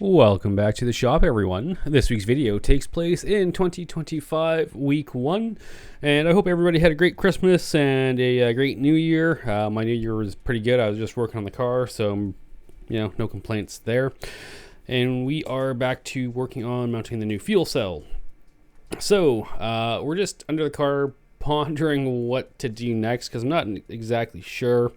Welcome back to the shop, everyone. This week's video takes place in 2025 week 1, and I hope everybody had a great Christmas and a great New Year. My New Year was pretty good. I was just working on the car, so no complaints there. And we are back to working on mounting the new fuel cell. So we're just under the car pondering what to do next because I'm not exactly sure.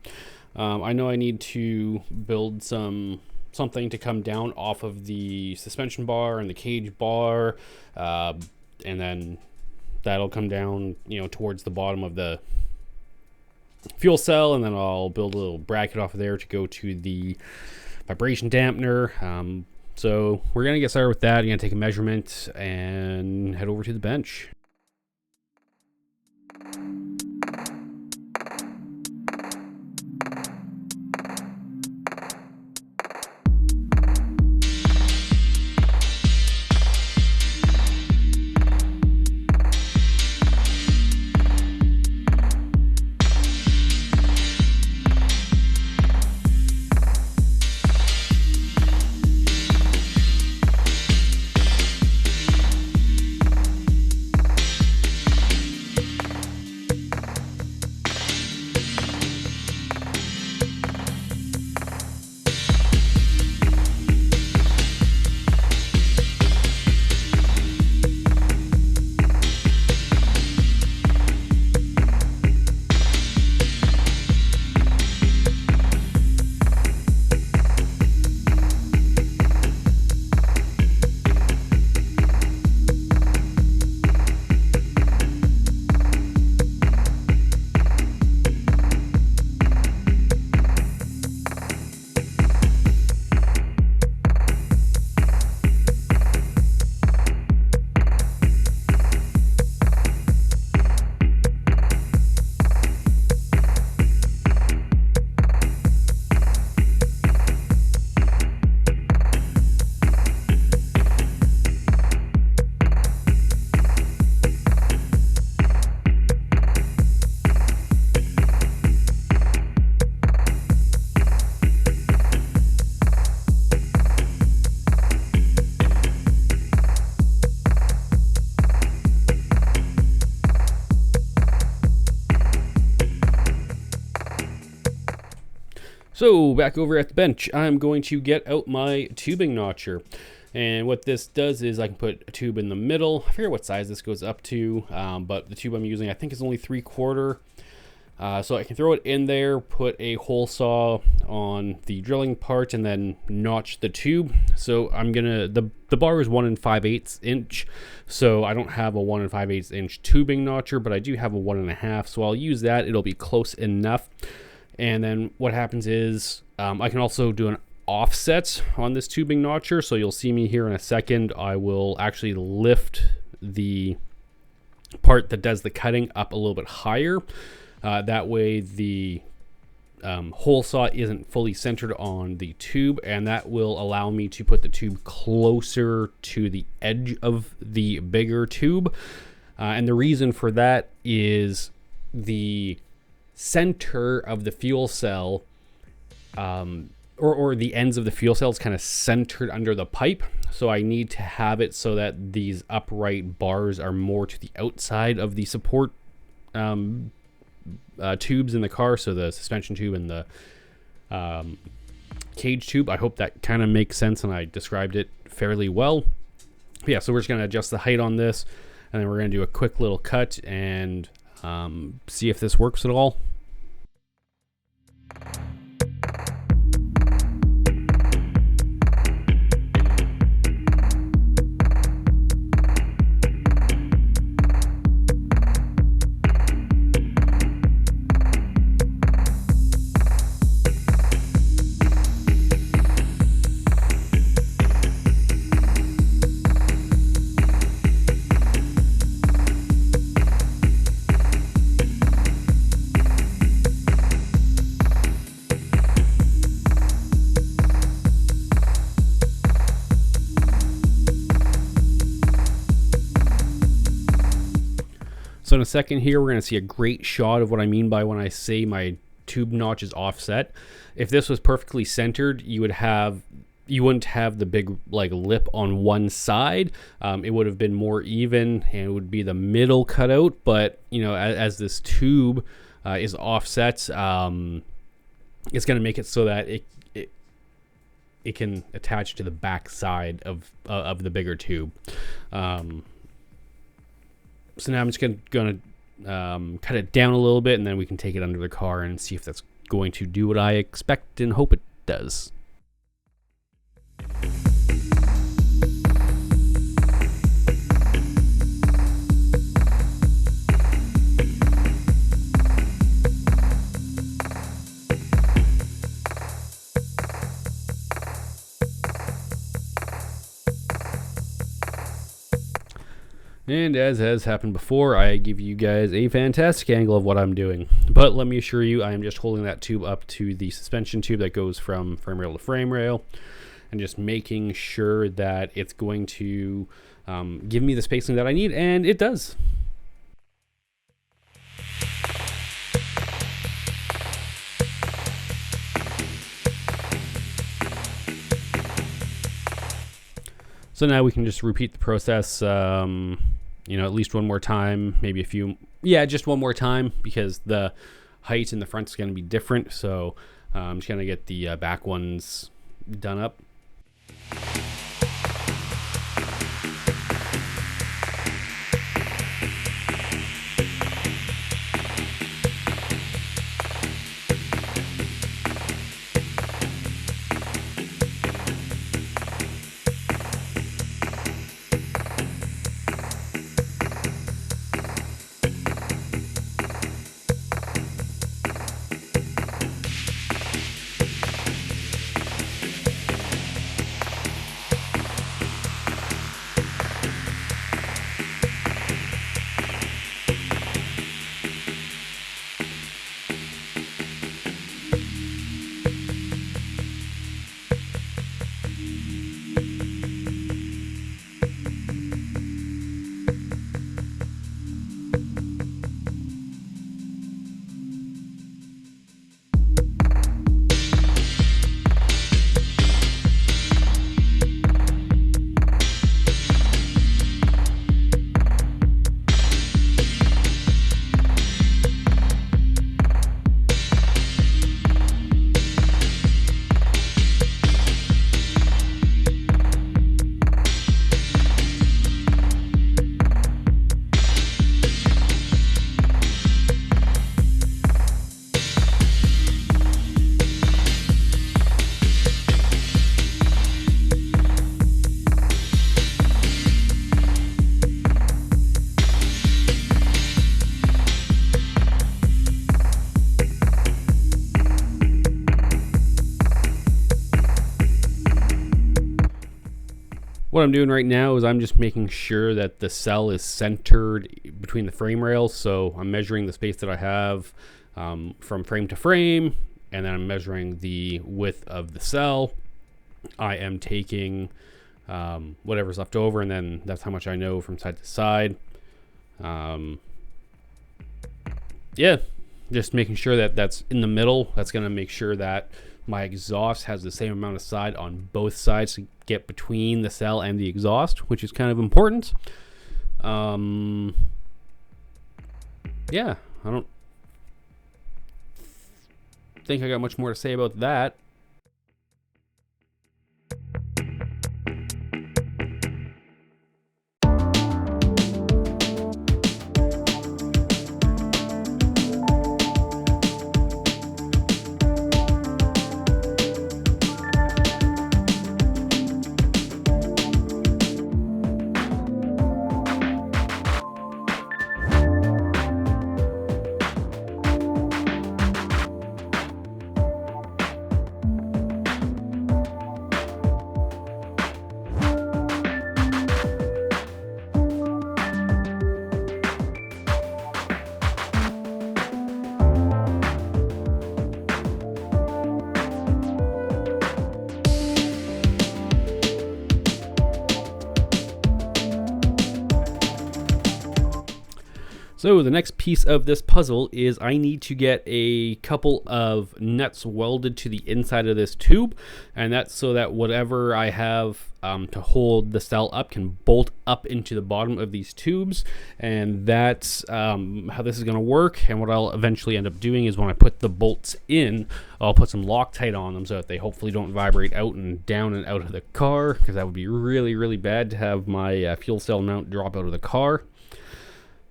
I know I need to build something to come down off of the suspension bar and the cage bar, and then that'll come down towards the bottom of the fuel cell, and then I'll build a little bracket off of there to go to the vibration dampener. So we're gonna get started with that. I'm gonna take a measurement and head over to the bench. So back over at the bench, I'm going to get out my tubing notcher. And what this does is I can put a tube in the middle. I forget what size this goes up to, but the tube I'm using I think is only 3/4. So I can throw it in there, put a hole saw on the drilling part, and then notch the tube. So I'm gonna, the bar is 1 5/8 inch, so I don't have a 1 5/8 inch tubing notcher, but I do have a 1.5, so I'll use that. It'll be close enough. And then what happens is I can also do an offset on this tubing notcher. So you'll see me here in a second. I will actually lift the part that does the cutting up a little bit higher. That way the hole saw isn't fully centered on the tube, and that will allow me to put the tube closer to the edge of the bigger tube. And the reason for that is the center of the fuel cell, or the ends of the fuel cell is kind of centered under the pipe. So I need to have it so that these upright bars are more to the outside of the support tubes in the car. So the suspension tube and the cage tube. I hope that kind of makes sense and I described it fairly well. Yeah, so we're just going to adjust the height on this, and then we're going to do a quick little cut and see if this works at all. So in a second here, we're going to see a great shot of what I mean by when I say my tube notch is offset. If this was perfectly centered, you would have you wouldn't have the big like lip on one side. It would have been more even, and it would be the middle cut out. But as this tube is offset, it's going to make it so that it can attach to the back side of the bigger tube. So now I'm just gonna cut it down a little bit, and then we can take it under the car and see if that's going to do what I expect and hope it does. And as has happened before, I give you guys a fantastic angle of what I'm doing. But let me assure you, I am just holding that tube up to the suspension tube that goes from frame rail to frame rail, and just making sure that it's going to give me the spacing that I need, and it does. So now we can just repeat the process, at least one more time, maybe a few, just one more time, because the height in the front is going to be different. So I'm just going to get the back ones done up. What I'm doing right now is I'm just making sure that the cell is centered between the frame rails. So I'm measuring the space that I have from frame to frame, and then I'm measuring the width of the cell. I am taking whatever's left over, and then that's how much I know from side to side. Just making sure that that's in the middle. That's going to make sure that my exhaust has the same amount of side on both sides to get between the cell and the exhaust, which is kind of important. I don't think I got much more to say about that. So the next piece of this puzzle is I need to get a couple of nuts welded to the inside of this tube, and that's so that whatever I have to hold the cell up can bolt up into the bottom of these tubes. And that's how this is going to work. And what I'll eventually end up doing is when I put the bolts in, I'll put some Loctite on them so that they hopefully don't vibrate out and down and out of the car, because that would be really, really bad to have my fuel cell mount drop out of the car.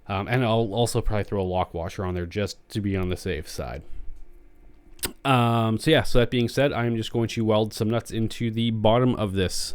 And I'll also probably throw a lock washer on there just to be on the safe side. So that being said, I'm just going to weld some nuts into the bottom of this.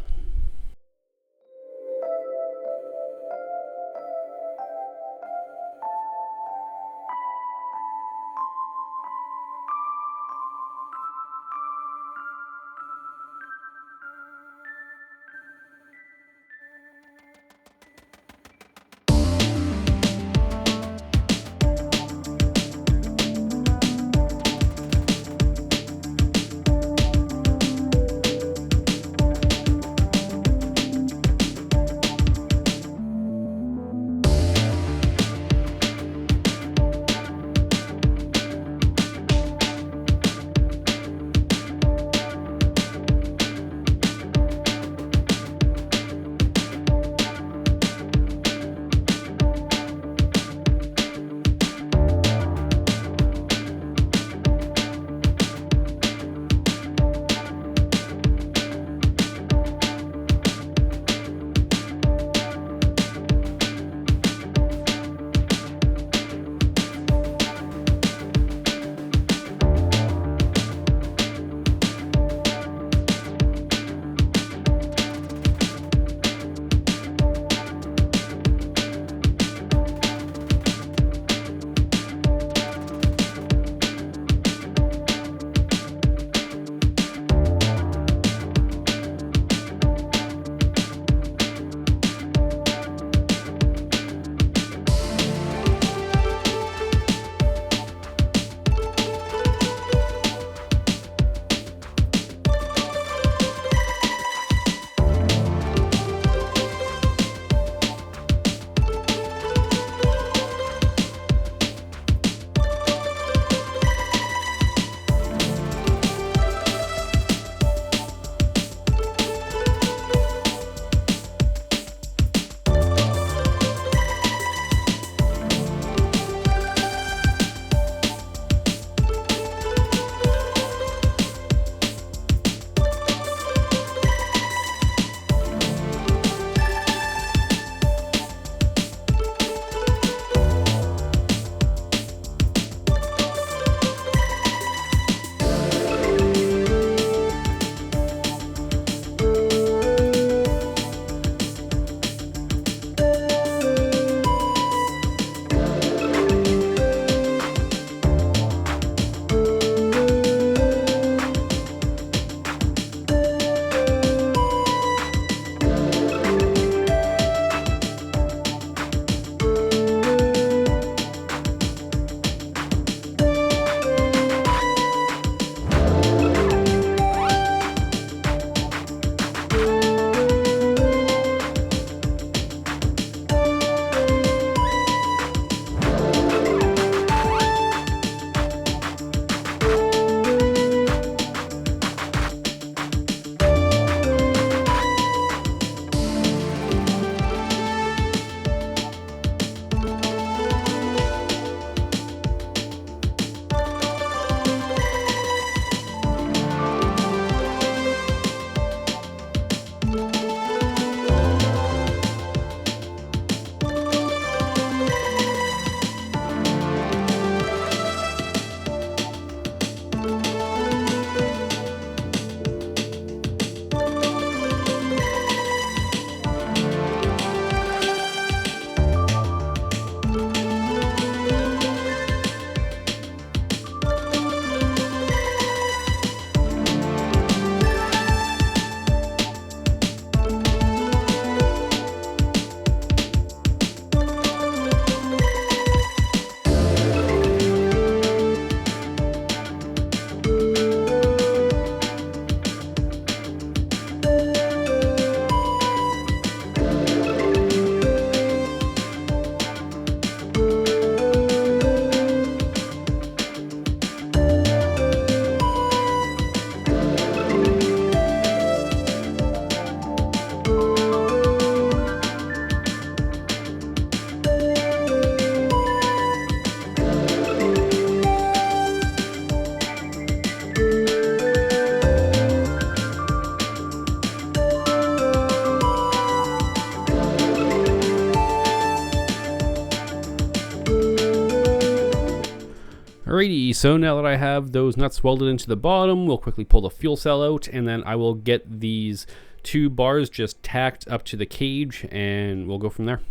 Alrighty, so now that I have those nuts welded into the bottom, we'll quickly pull the fuel cell out, and then I will get these 2 bars just tacked up to the cage, and we'll go from there.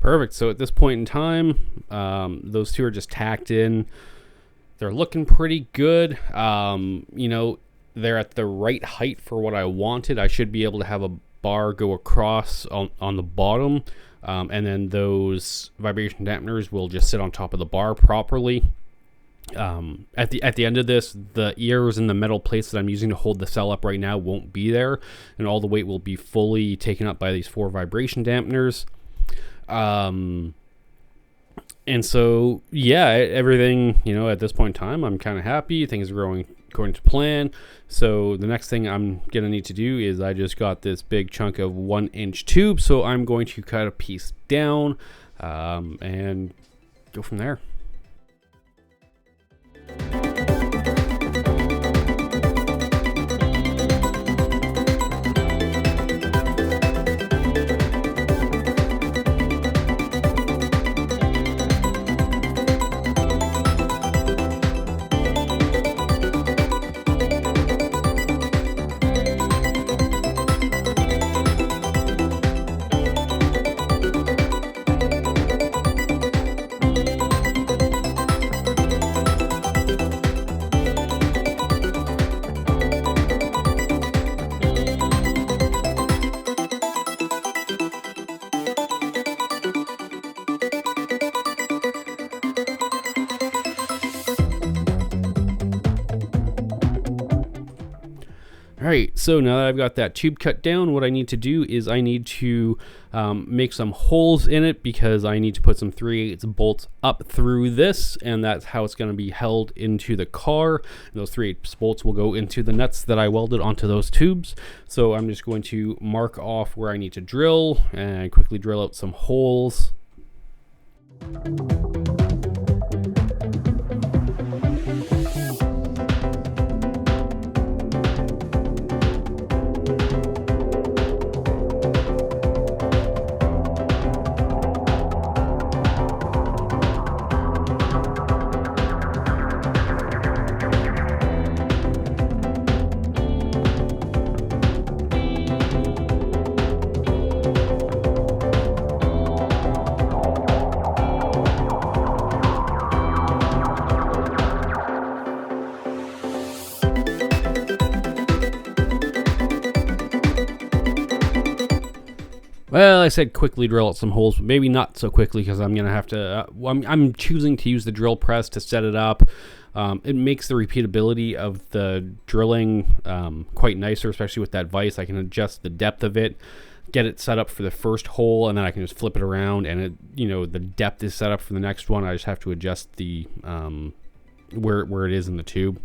Perfect. So at this point in time, those two are just tacked in. They're looking pretty good. You know, they're at the right height for what I wanted. I should be able to have a bar go across on the bottom, and then those vibration dampeners will just sit on top of the bar properly. At the end of this, the ears and the metal plates that I'm using to hold the cell up right now won't be there, and all the weight will be fully taken up by these 4 vibration dampeners. And so, yeah, everything, you know, at this point in time, I'm kind of happy. Things are going according to plan. So the next thing I'm going to need to do is I just got this big chunk of 1-inch tube. So I'm going to cut a piece down and go from there. Alright, so now that I've got that tube cut down, what I need to do is I need to make some holes in it, because I need to put some 3/8 bolts up through this, and that's how it's going to be held into the car. And those 3/8 bolts will go into the nuts that I welded onto those tubes. So I'm just going to mark off where I need to drill and quickly drill out some holes. Well, I said quickly drill out some holes, but maybe not so quickly, because I'm going to have to, I'm choosing to use the drill press to set it up. It makes the repeatability of the drilling quite nicer, especially with that vise. I can adjust the depth of it, get it set up for the first hole, and then I can just flip it around, and it, you know, the depth is set up for the next one. I just have to adjust the where it is in the tube.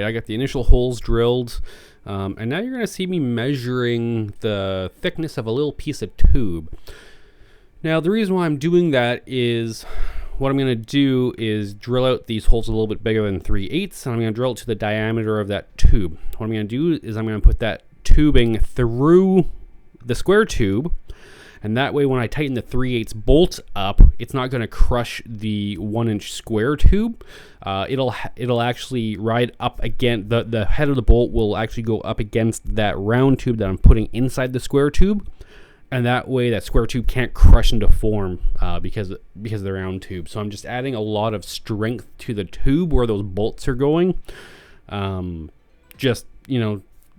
I got the initial holes drilled, and now you're going to see me measuring the thickness of a little piece of tube. Now, the reason why I'm doing that is what I'm going to do is drill out these holes a little bit bigger than 3/8, and I'm going to drill it to the diameter of that tube. What I'm going to do is I'm going to put that tubing through the square tube, And that way, when I tighten the 3/8 bolt up, it's not going to crush the 1-inch square tube. It'll actually ride up again. The head of the bolt will actually go up against that round tube that I'm putting inside the square tube. And that way, that square tube can't crush into form because of the round tube. So I'm just adding a lot of strength to the tube where those bolts are going, just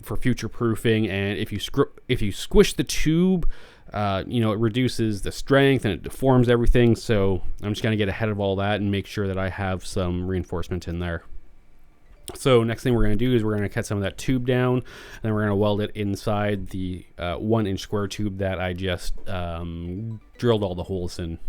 for future proofing. And if you squish the tube, it reduces the strength and it deforms everything. So I'm just gonna get ahead of all that and make sure that I have some reinforcement in there. So next thing we're going to do is we're going to cut some of that tube down, and then we're going to weld it inside the 1-inch square tube that I just drilled all the holes in.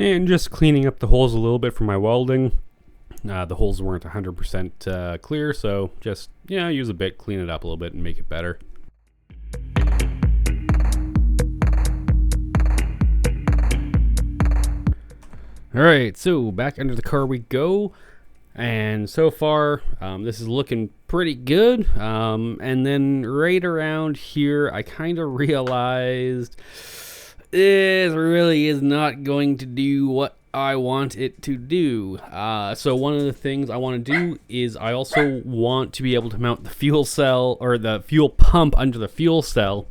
and just cleaning up the holes a little bit for my welding. The holes weren't 100% clear, so just, use a bit, clean it up a little bit, and make it better. Alright, so back under the car we go. And so far, this is looking pretty good. And then right around here, I kind of realized this really is not going to do what I want it to do. So one of the things I want to do is I also want to be able to mount the fuel cell or the fuel pump under the fuel cell.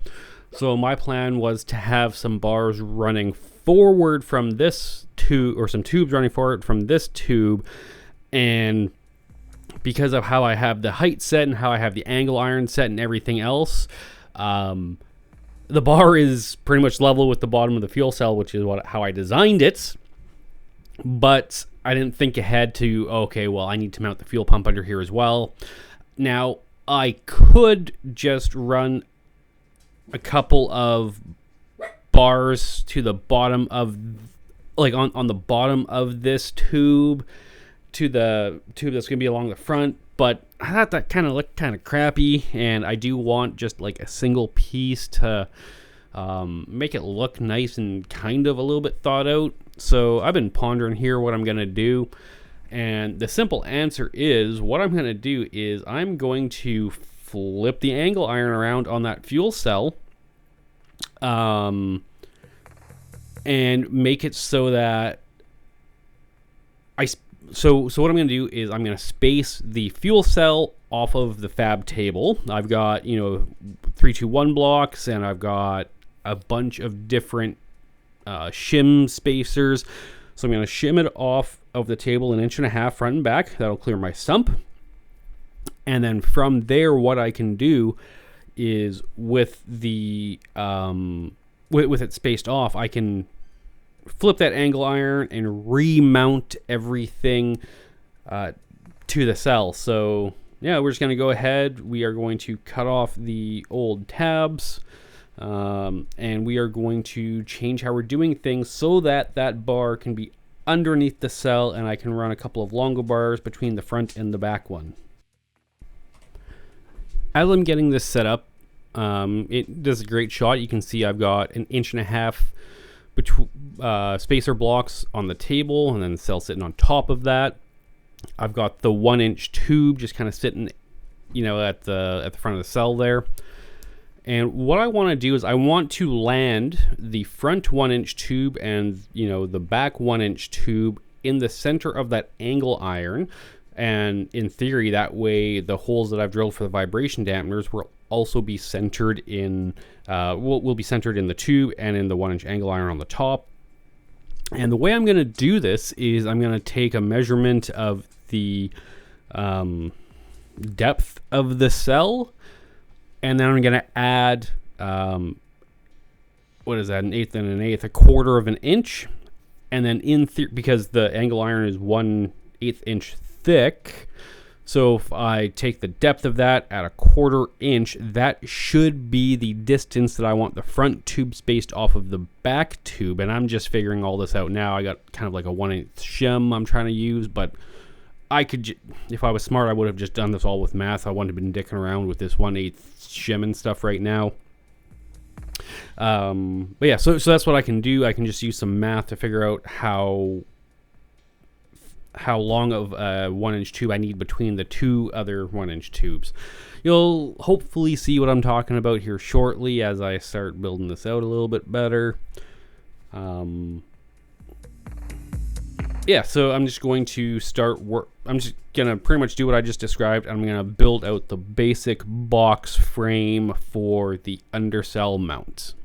So my plan was to have some bars running forward from this tube, or some tubes running forward from this tube. And because of how I have the height set and how I have the angle iron set and everything else, the bar is pretty much level with the bottom of the fuel cell, which is how I designed it. But I didn't think ahead to, okay, well, I need to mount the fuel pump under here as well. Now, I could just run a couple of bars to the bottom of, like on the bottom of this tube, to the tube that's going to be along the front, but I thought that kind of looked kind of crappy, and I do want just like a single piece to make it look nice and kind of a little bit thought out. So I've been pondering here what I'm going to do, and the simple answer is what I'm going to do is I'm going to flip the angle iron around on that fuel cell, and make it so that So what I'm going to do is I'm going to space the fuel cell off of the fab table. I've got, 321 blocks, and I've got a bunch of different shim spacers. So I'm going to shim it off of the table 1.5 inches front and back. That'll clear my sump. And then from there, what I can do is with the with it spaced off, I can flip that angle iron and remount everything to the cell. So yeah, we're just going to go ahead. We are going to cut off the old tabs, and we are going to change how we're doing things so that that bar can be underneath the cell, and I can run a couple of longo bars between the front and the back one. As I'm getting this set up, it does a great shot. You can see I've got 1.5 inches between spacer blocks on the table, and then the cell sitting on top of that. I've got the 1-inch tube just kind of sitting, at the front of the cell there. And what I want to do is I want to land the front 1-inch tube and the back 1-inch tube in the center of that angle iron. And in theory, that way the holes that I've drilled for the vibration dampeners will also be centered in will be centered in the tube and in the 1-inch angle iron on the top. And the way I'm going to do this is I'm going to take a measurement of the depth of the cell, and then I'm going to add what is that, 1/8 and 1/8, 1/4 of an inch. And then because the angle iron is 1/8 inch thick, so if I take the depth of that at 1/4 inch, that should be the distance that I want the front tube spaced off of the back tube. And I'm just figuring all this out now. I got kind of like a 1/8 shim I'm trying to use, but I could, if I was smart, I would have just done this all with math. I wouldn't have been dicking around with this 1/8 shim and stuff right now. But yeah, so that's what I can do. I can just use some math to figure out how long of a 1-inch tube I need between the two other 1-inch tubes. You'll hopefully see what I'm talking about here shortly as I start building this out a little bit better. Yeah, so I'm just going to start work. I'm just gonna pretty much do what I just described. I'm gonna build out the basic box frame for the undercell mount.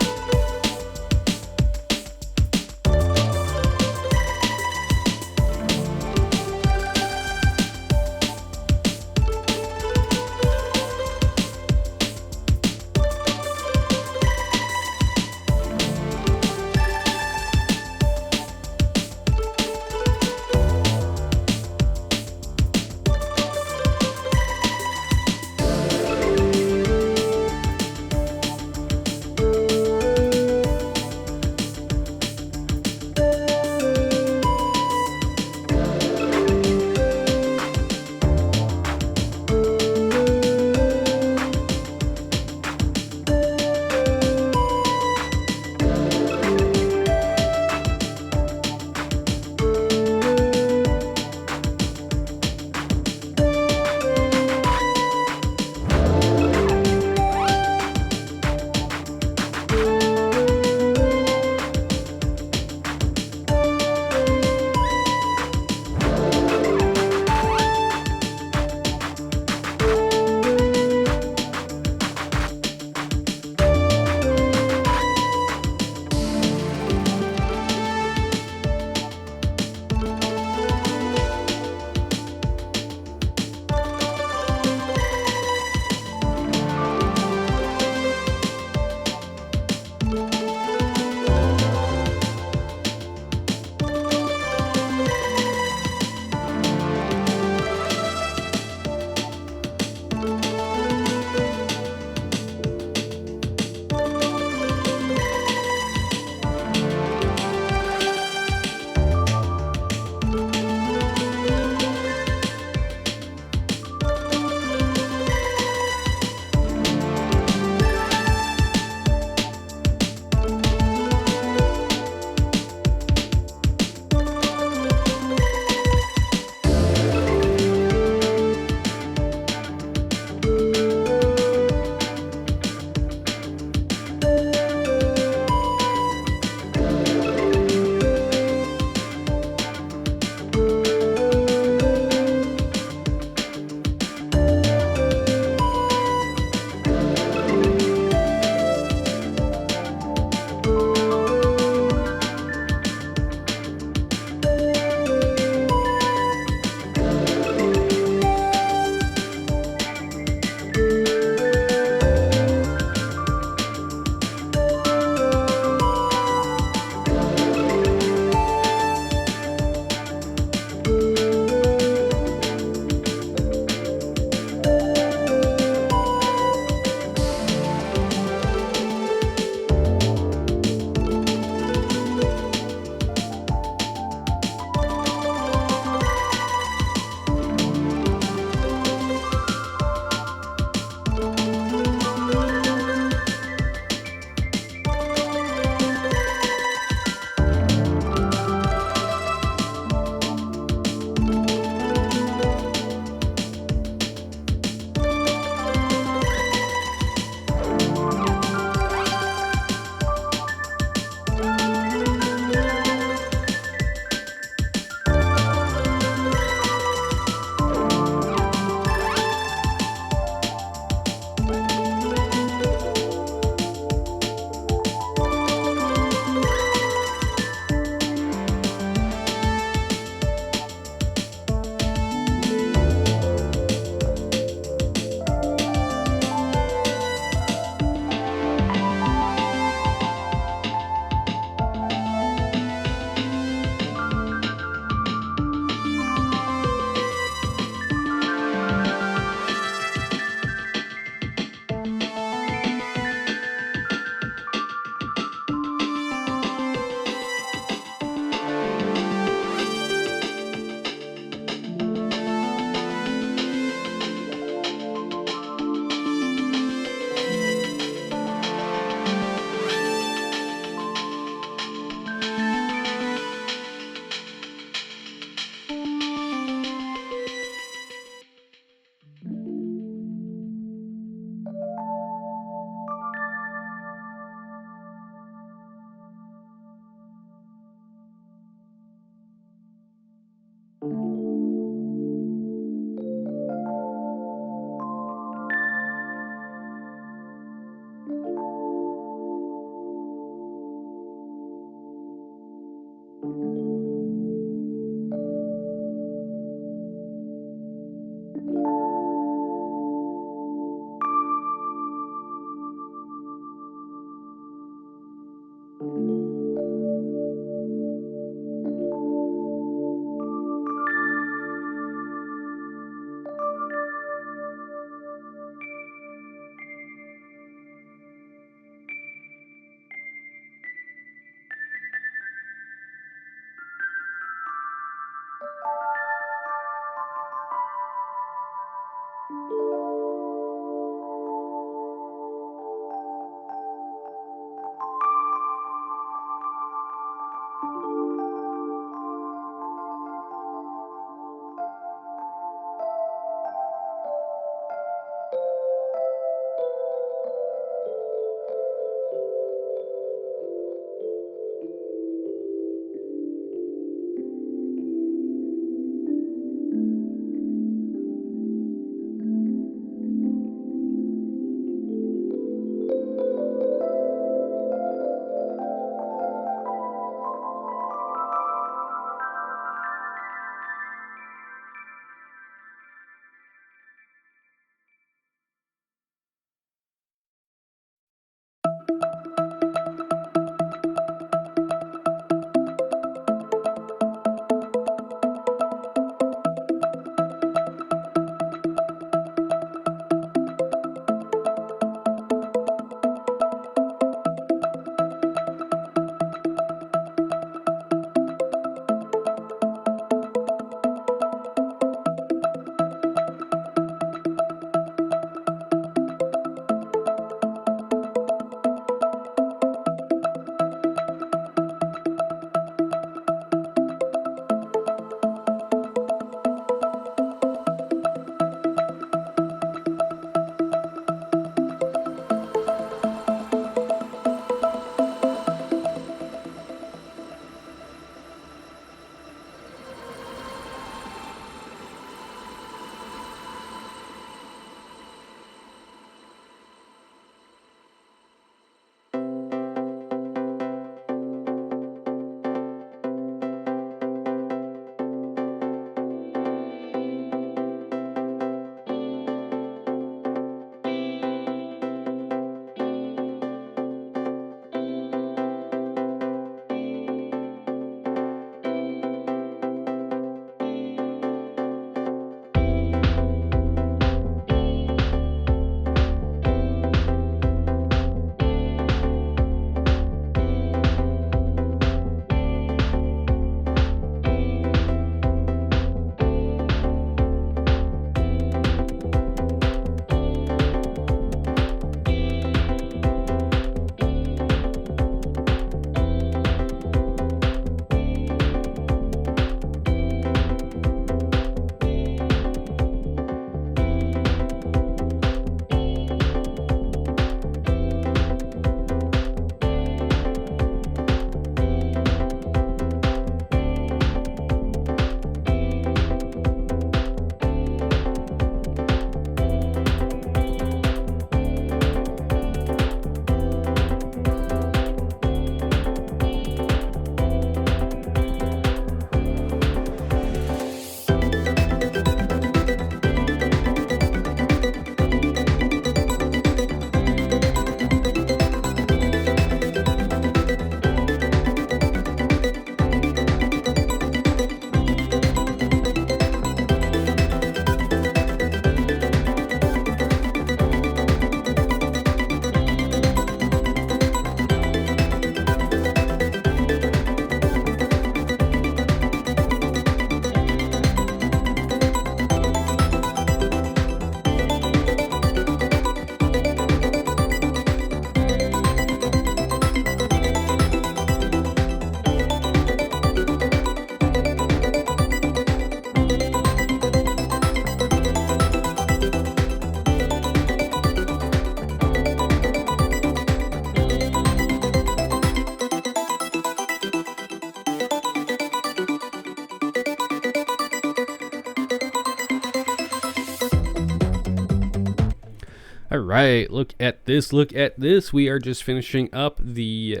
All right, look at this, look at this. We are just finishing up the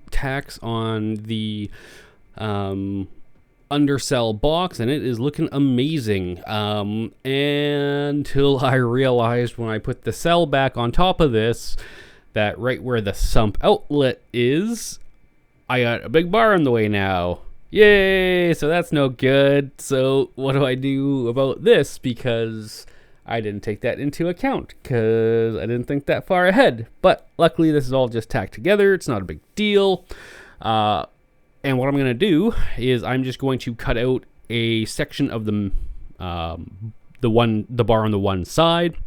tacks on the undercell box, and it is looking amazing. Until I realized when I put the cell back on top of this, that right where the sump outlet is, I got a big bar in the way now. Yay! So that's no good. So what do I do about this? Because I didn't take that into account because I didn't think that far ahead. But luckily, this is all just tacked together. It's not a big deal. And what I'm going to do is I'm just going to cut out a section of the bar on the one side,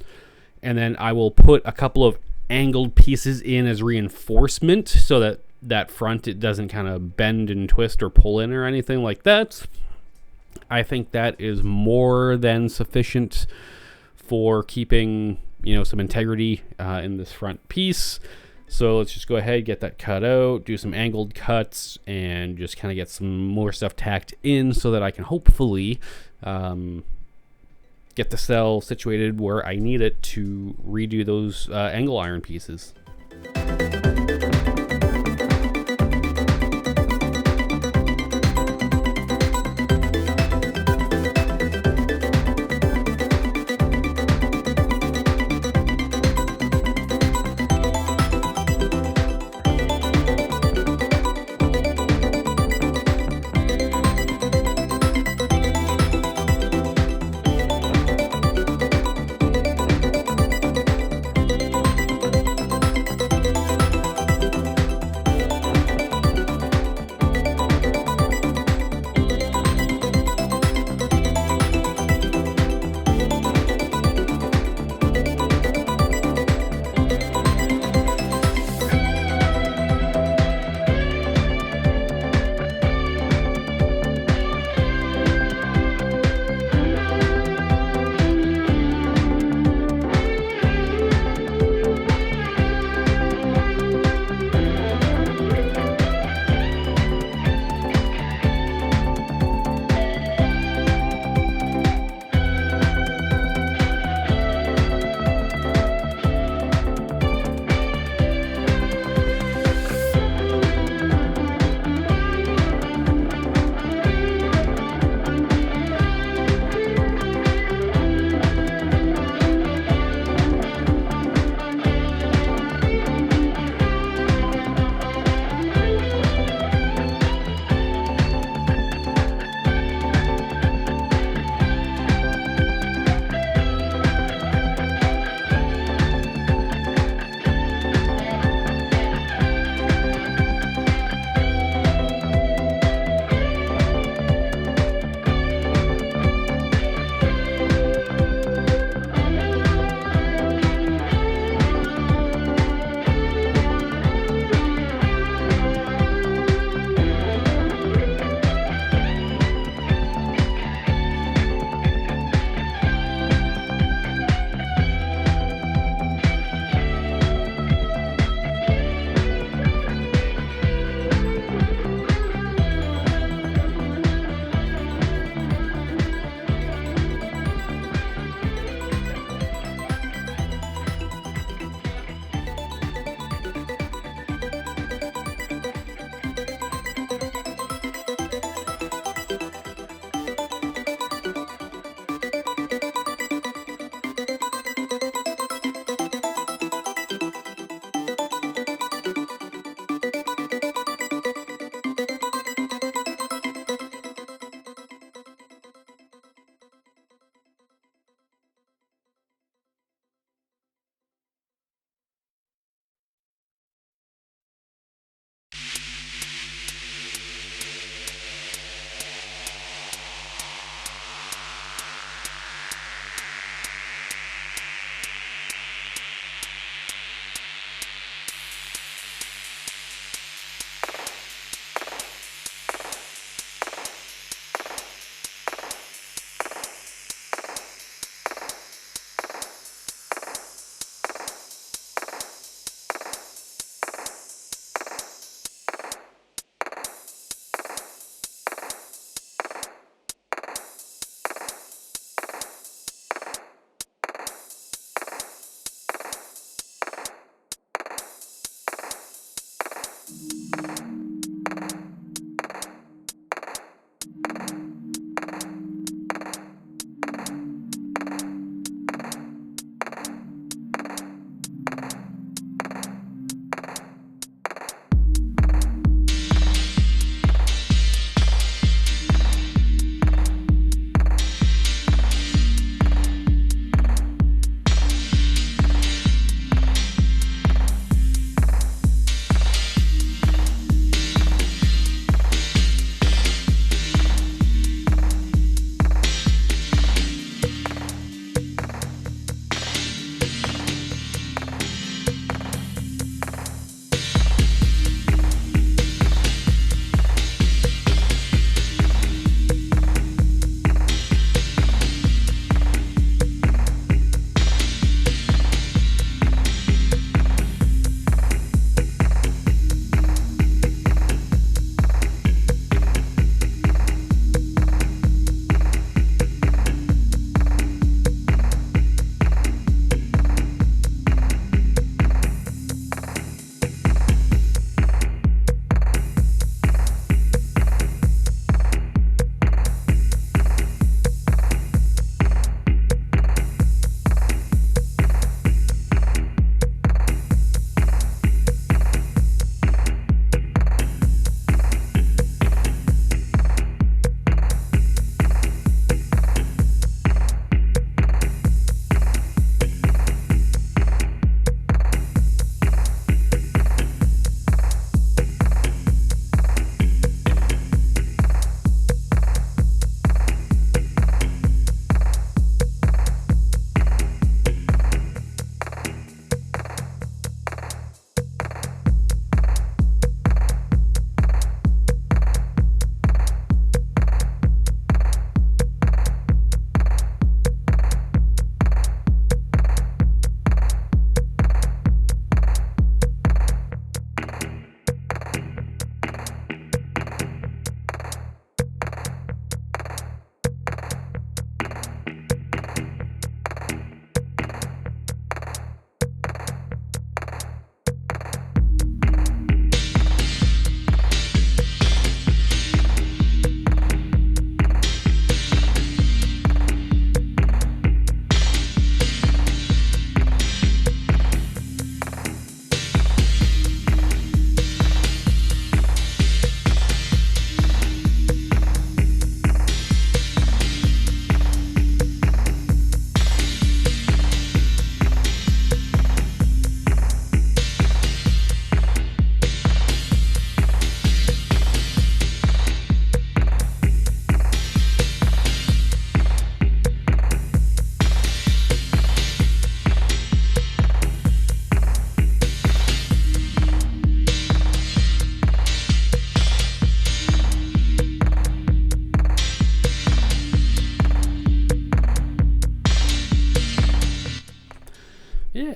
and then I will put a couple of angled pieces in as reinforcement so that that front, it doesn't kind of bend and twist or pull in or anything like that. I think that is more than sufficient for keeping, some integrity in this front piece. So let's just go ahead, get that cut out, do some angled cuts, and just kind of get some more stuff tacked in so that I can hopefully get the cell situated where I need it to redo those angle iron pieces.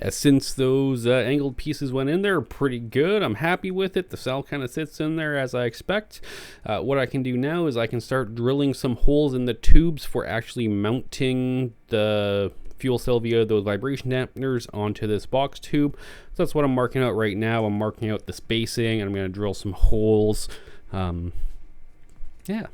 yeah, since those angled pieces went in there, pretty good. I'm happy with it. The cell kind of sits in there as I expect. What I can do now is I can start drilling some holes in the tubes for actually mounting the fuel cell via those vibration dampeners onto this box tube. So that's what I'm marking out right now. I'm marking out the spacing, and I'm going to drill some holes. Yeah.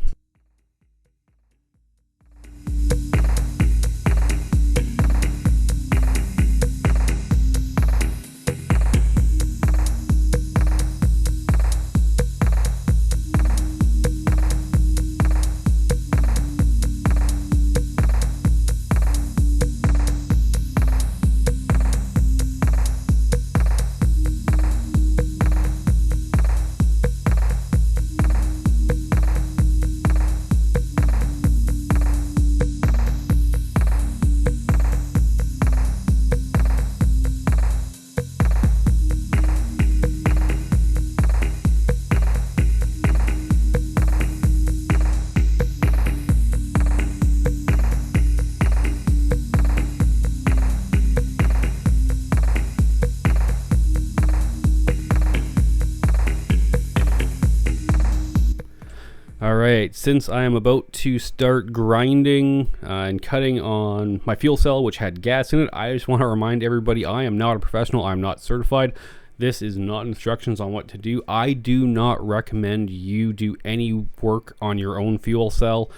Alright, since I am about to start grinding and cutting on my fuel cell, which had gas in it, I just want to remind everybody I am not a professional, I'm not certified. This is not instructions on what to do. I do not recommend you do any work on your own fuel cell.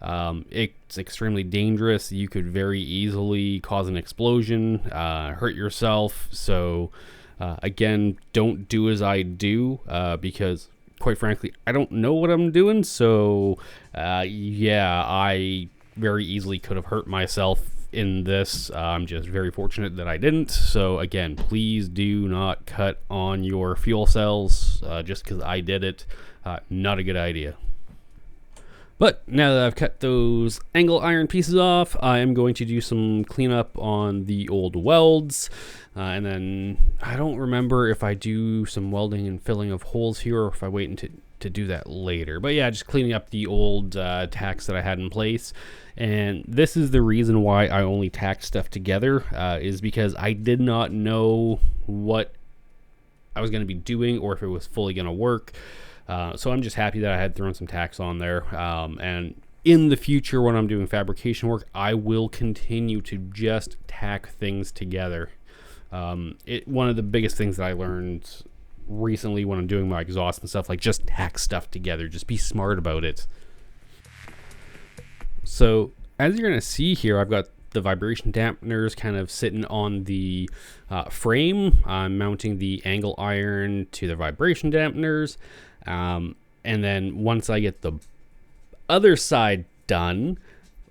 It's extremely dangerous. You could very easily cause an explosion, hurt yourself. So again, don't do as I do because quite frankly, I don't know what I'm doing. So yeah, I very easily could have hurt myself in this. I'm just very fortunate that I didn't. So again, please do not cut on your fuel cells just because I did it. Not a good idea. But now that I've cut those angle iron pieces off, I am going to do some cleanup on the old welds. And then I don't remember if I do some welding and filling of holes here or if I wait to do that later. But yeah, just cleaning up the old tacks that I had in place. And this is the reason why I only tacked stuff together is because I did not know what I was going to be doing or if it was fully going to work. So I'm just happy that I had thrown some tacks on there. And in the future, when I'm doing fabrication work, I will continue to just tack things together. One of the biggest things that I learned recently when I'm doing my exhaust and stuff, like just tack stuff together, just be smart about it. So as you're going to see here, I've got the vibration dampeners kind of sitting on the frame. I'm mounting the angle iron to the vibration dampeners. And then once I get the other side done,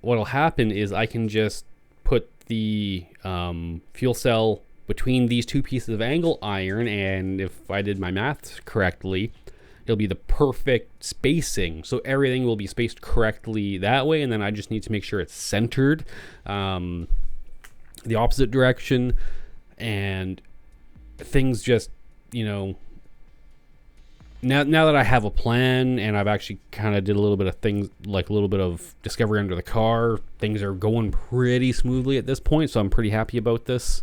what'll happen is I can just put the fuel cell between these two pieces of angle iron, and if I did my math correctly, it'll be the perfect spacing. So everything will be spaced correctly that way, and then I just need to make sure it's centered the opposite direction, and things just, you know, now that I have a plan and I've actually kind of did a little bit of things, like a little bit of discovery under the car, things are going pretty smoothly at this point, so I'm pretty happy about this.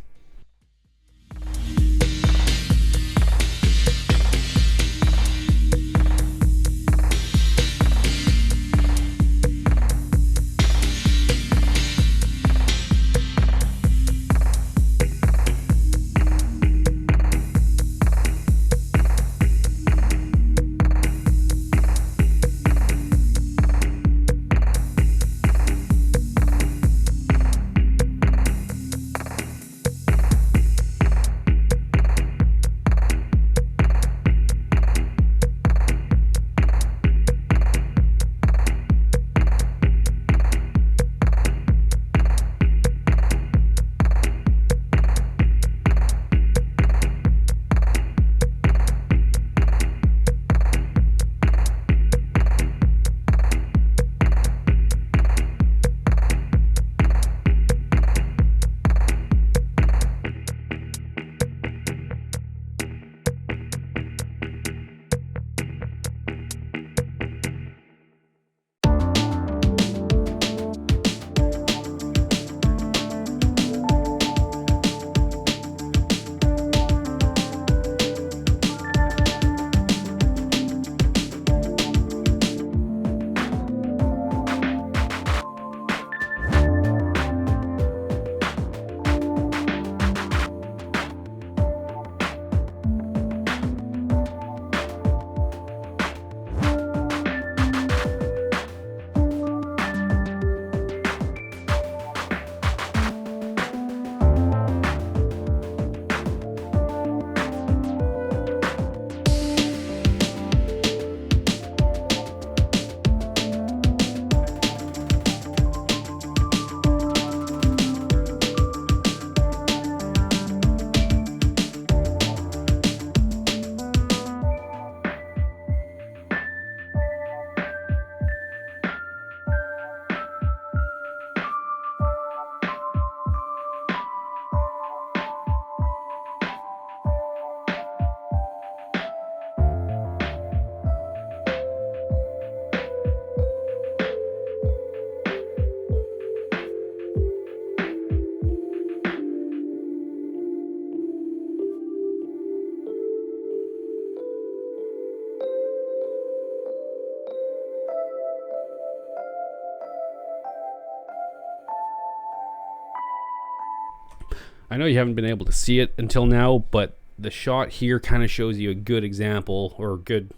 I know you haven't been able to see it until now, but the shot here kind of shows you a good example, or a good,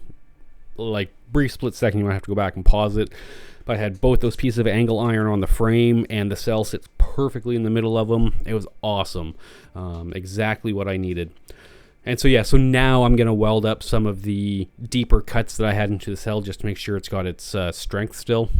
like, brief split second. You might have to go back and pause it. But I had both those pieces of angle iron on the frame, and the cell sits perfectly in the middle of them. It was awesome. Exactly what I needed. And so yeah, so now I'm going to weld up some of the deeper cuts that I had into the cell just to make sure it's got its strength still.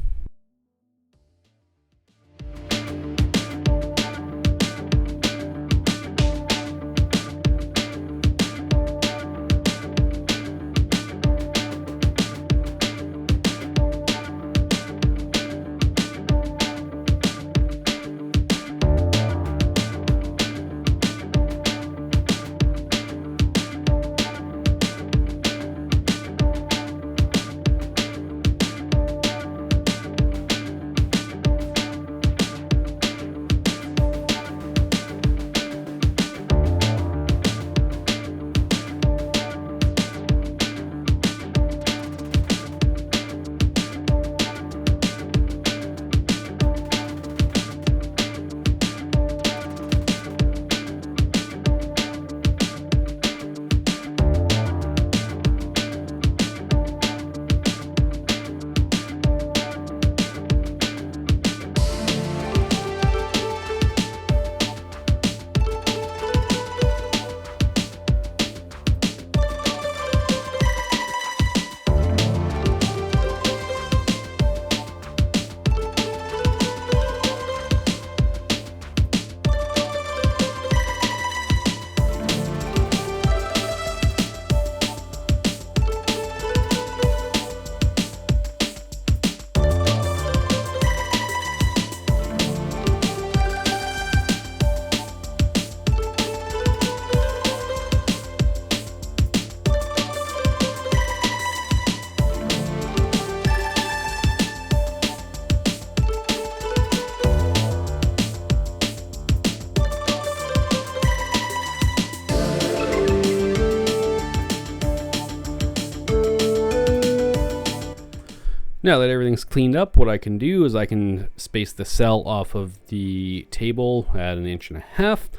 Now that everything's cleaned up, what I can do is I can space the cell off of the table at 1.5 inches.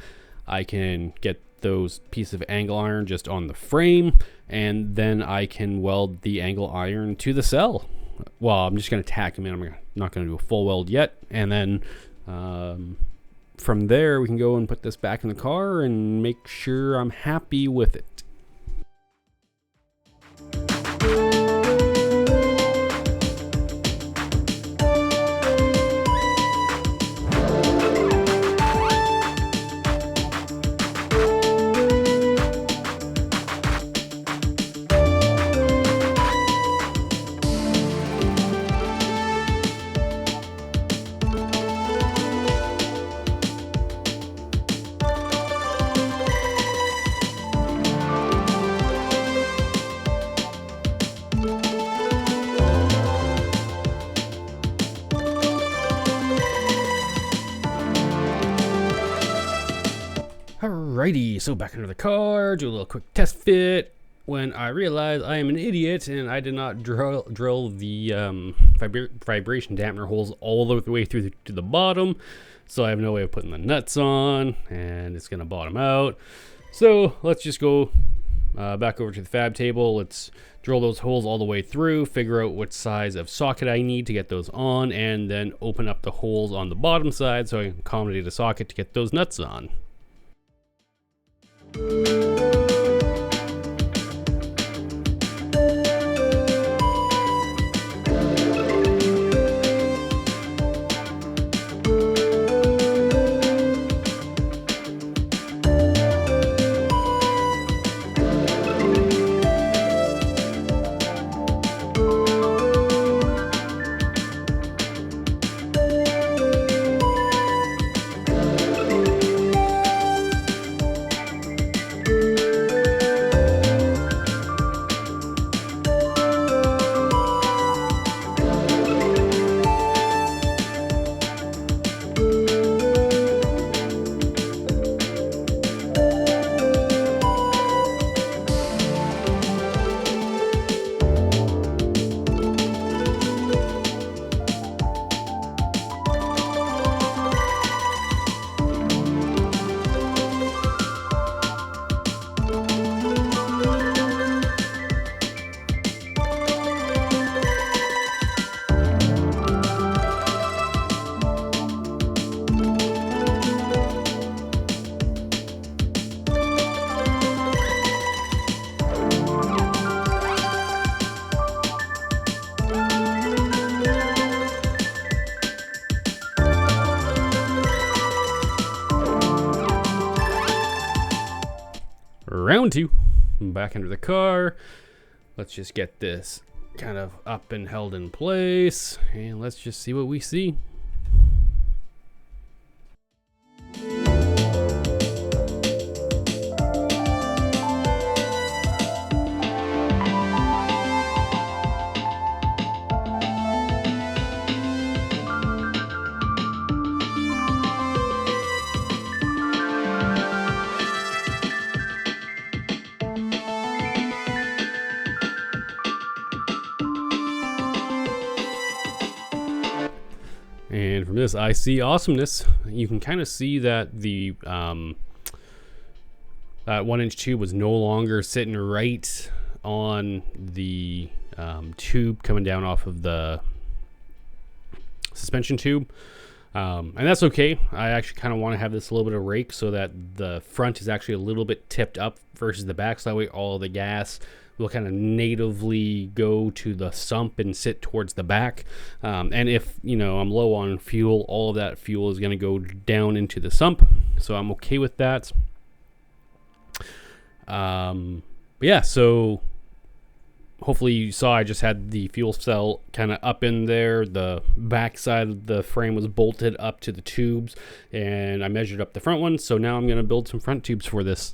I can get those pieces of angle iron just on the frame, and then I can weld the angle iron to the cell. Well, I'm just going to tack them in. I'm not going to do a full weld yet. And then from there, we can go and put this back in the car and make sure I'm happy with it. Alrighty, so back into the car, do a little quick test fit, when I realized I am an idiot and I did not drill the vibration dampener holes all the way through to the bottom, so I have no way of putting the nuts on, and it's going to bottom out. So let's just go back over to the fab table. Let's drill those holes all the way through, figure out what size of socket I need to get those on, and then open up the holes on the bottom side so I can accommodate a socket to get those nuts on. going to. Back under the car. Let's just get this kind of up and held in place, and let's just see what we see. And from this, I see awesomeness. You can kind of see that the 1-inch tube was no longer sitting right on the tube coming down off of the suspension tube. And that's okay. I actually kind of want to have this a little bit of rake so that the front is actually a little bit tipped up versus the back, so that way all the gas will kind of natively go to the sump and sit towards the back. And if, you know, I'm low on fuel, all of that fuel is going to go down into the sump. So I'm okay with that. But yeah, so hopefully you saw I just had the fuel cell kind of up in there. The back side of the frame was bolted up to the tubes, and I measured up the front one. So now I'm going to build some front tubes for this.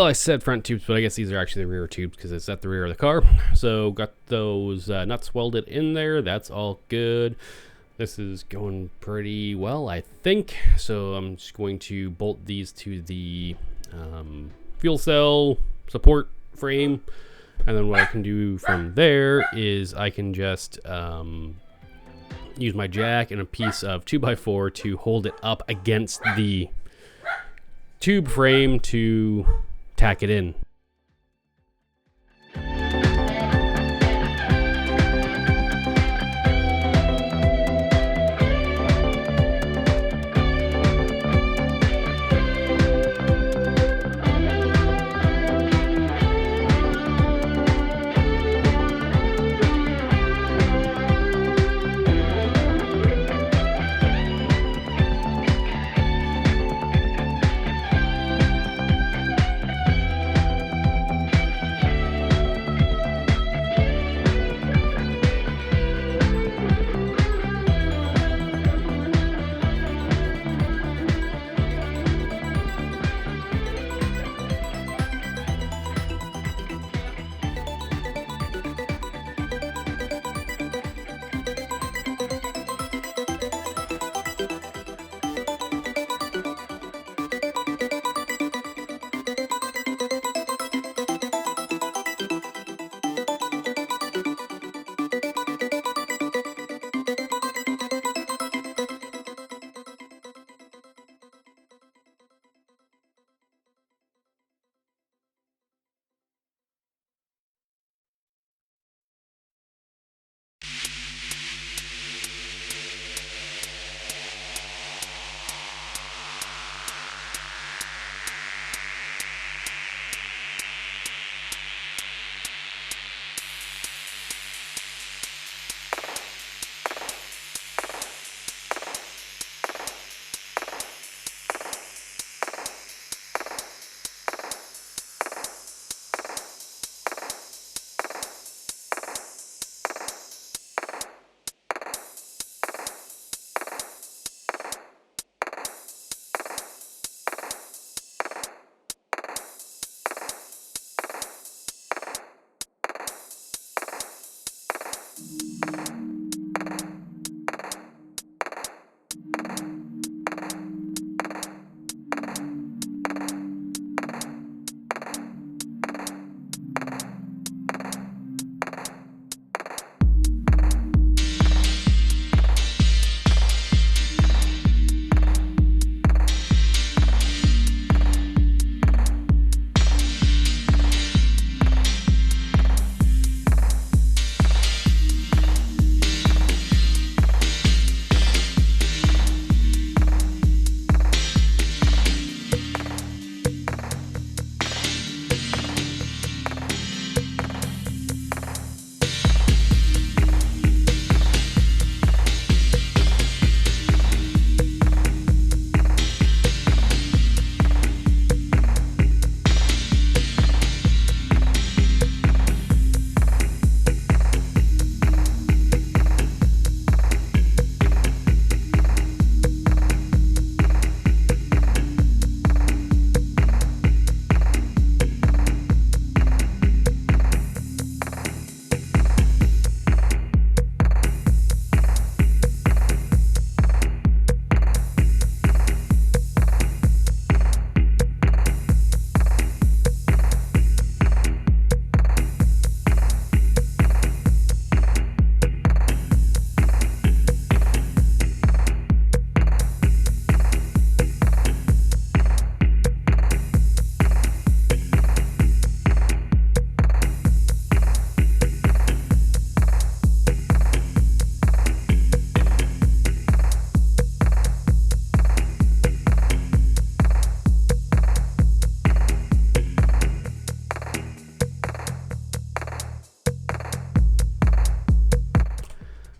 Well, I said front tubes, but I guess these are actually the rear tubes because it's at the rear of the car. So got those nuts welded in there. That's all good. This is going pretty well, I think. So I'm just going to bolt these to the fuel cell support frame. And then what I can do from there is I can just use my jack and a piece of 2x4 to hold it up against the tube frame to tack it in.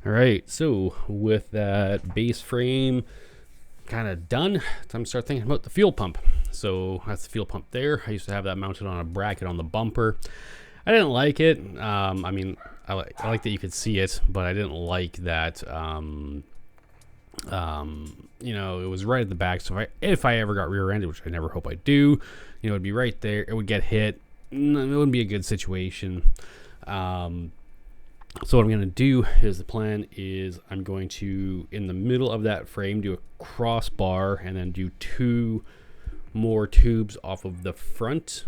Alright, so with that base frame kind of done, time to start thinking about the fuel pump. So that's the fuel pump there. I used to have that mounted on a bracket on the bumper. I didn't like it. I mean, I like that you could see it, but I didn't like that you know, it was right at the back. So if I ever got rear-ended, which I never hope I do, you know, it'd be right there. It would get hit. It wouldn't be a good situation. So what I'm going to do is, the plan is I'm going to, in the middle of that frame, do a crossbar and then do 2 more tubes off of the front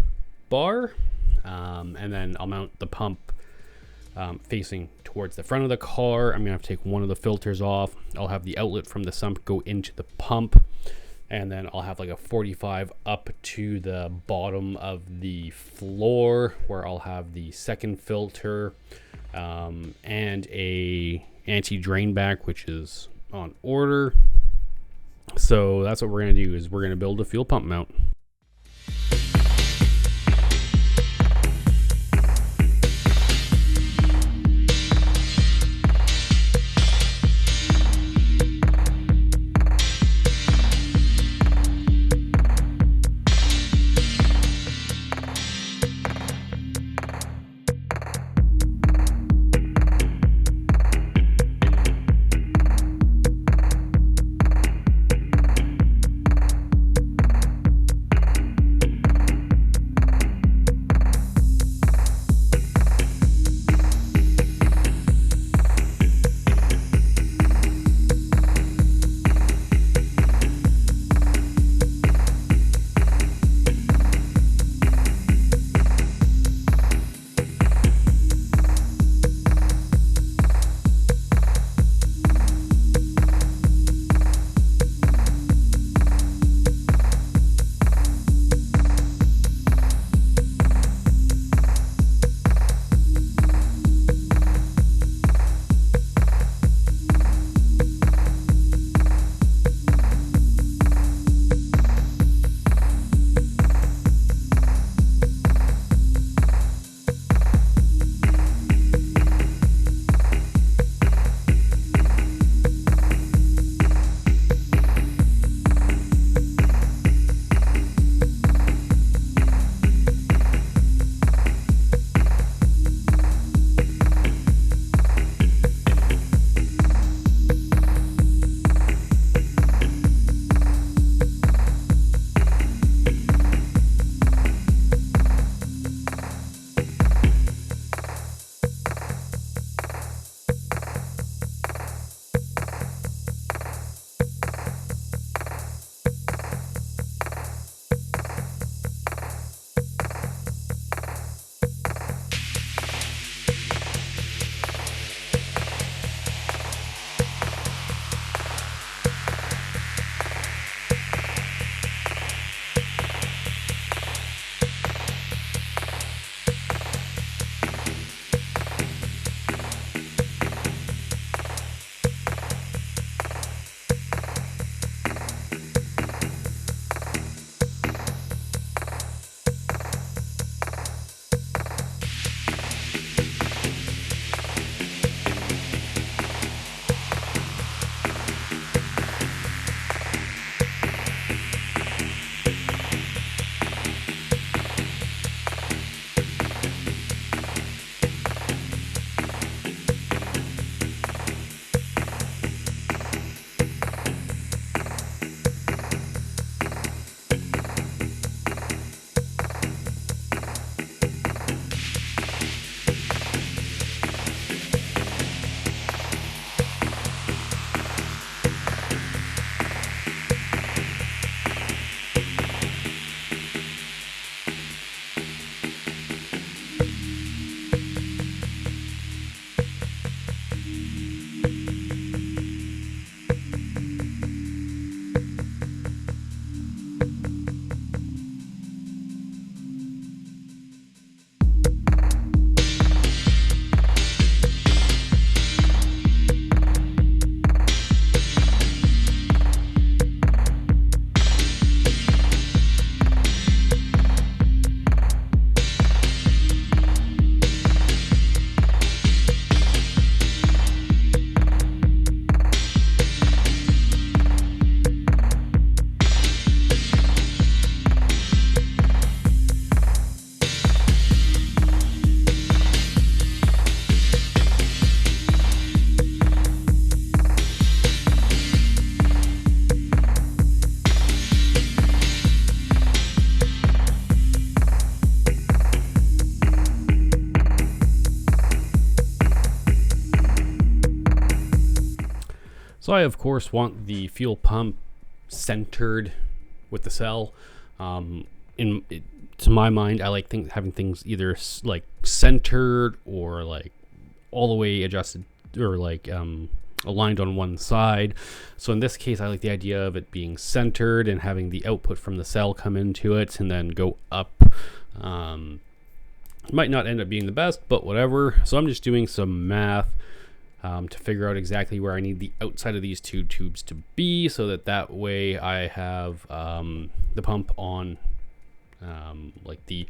bar. And then I'll mount the pump facing towards the front of the car. I'm going to have to take one of the filters off. I'll have the outlet from the sump go into the pump. And then I'll have like a 45 up to the bottom of the floor, where I'll have the second filter and a anti-drain back, which is on order. So that's what we're going to do, is we're going to build a fuel pump mount. So I of course want the fuel pump centered with the cell. To my mind, I like having things either like centered or like all the way adjusted, or like aligned on one side. So in this case, I like the idea of it being centered and having the output from the cell come into it and then go up. Might not end up being the best, but whatever. So I'm just doing some math to figure out exactly where I need the outside of these two tubes to be, so that way I have the pump on like the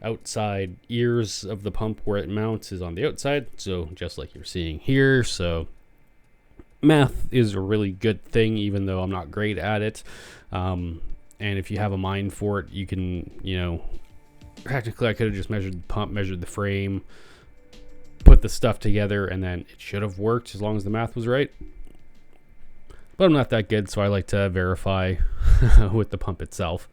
outside ears of the pump where it mounts is on the outside, so just like you're seeing here. So math is a really good thing, even though I'm not great at it. And if you have a mind for it, you can, practically I could have just measured the pump, measured the frame, put the stuff together, and then it should have worked as long as the math was right. But I'm not that good, so I like to verify with the pump itself.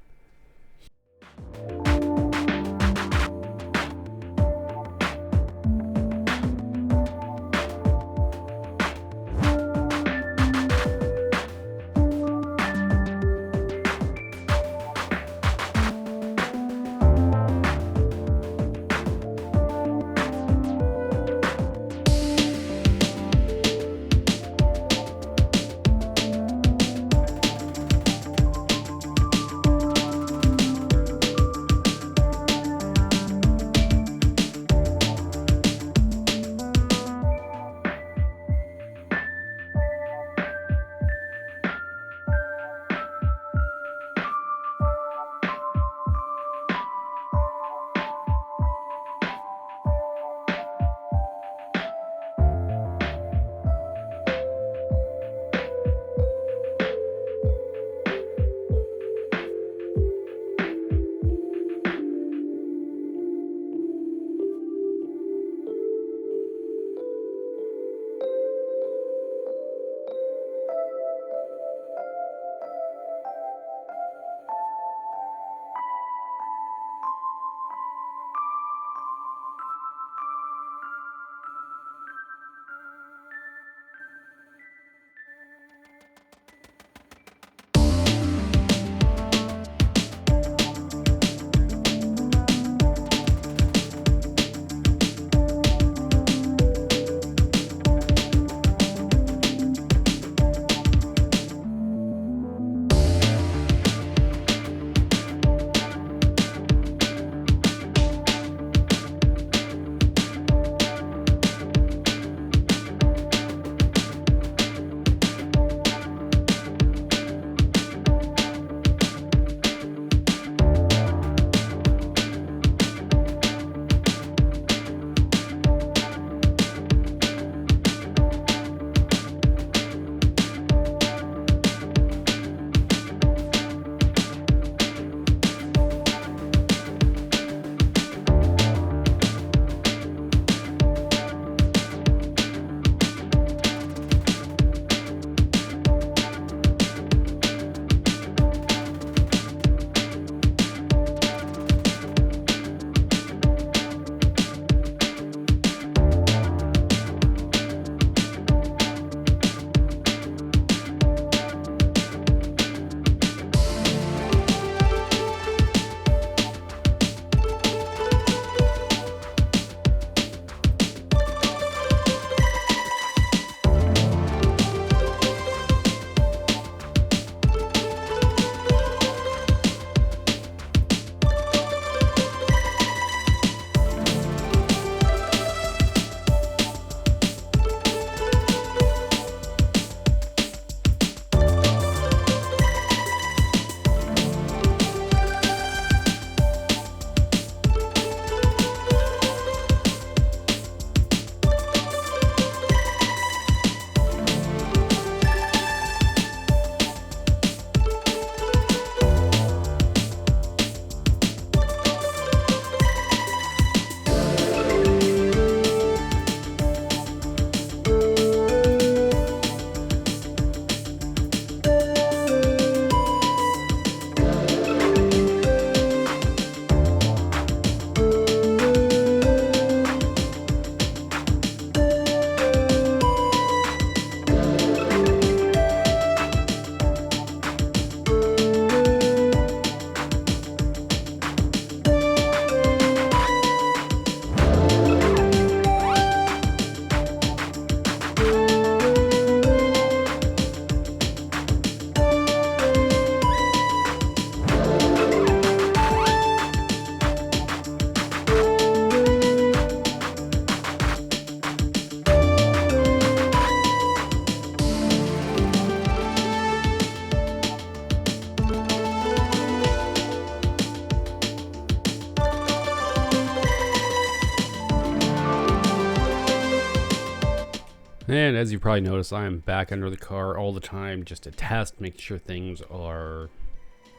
And as you probably noticed, I am back under the car all the time just to test, make sure things are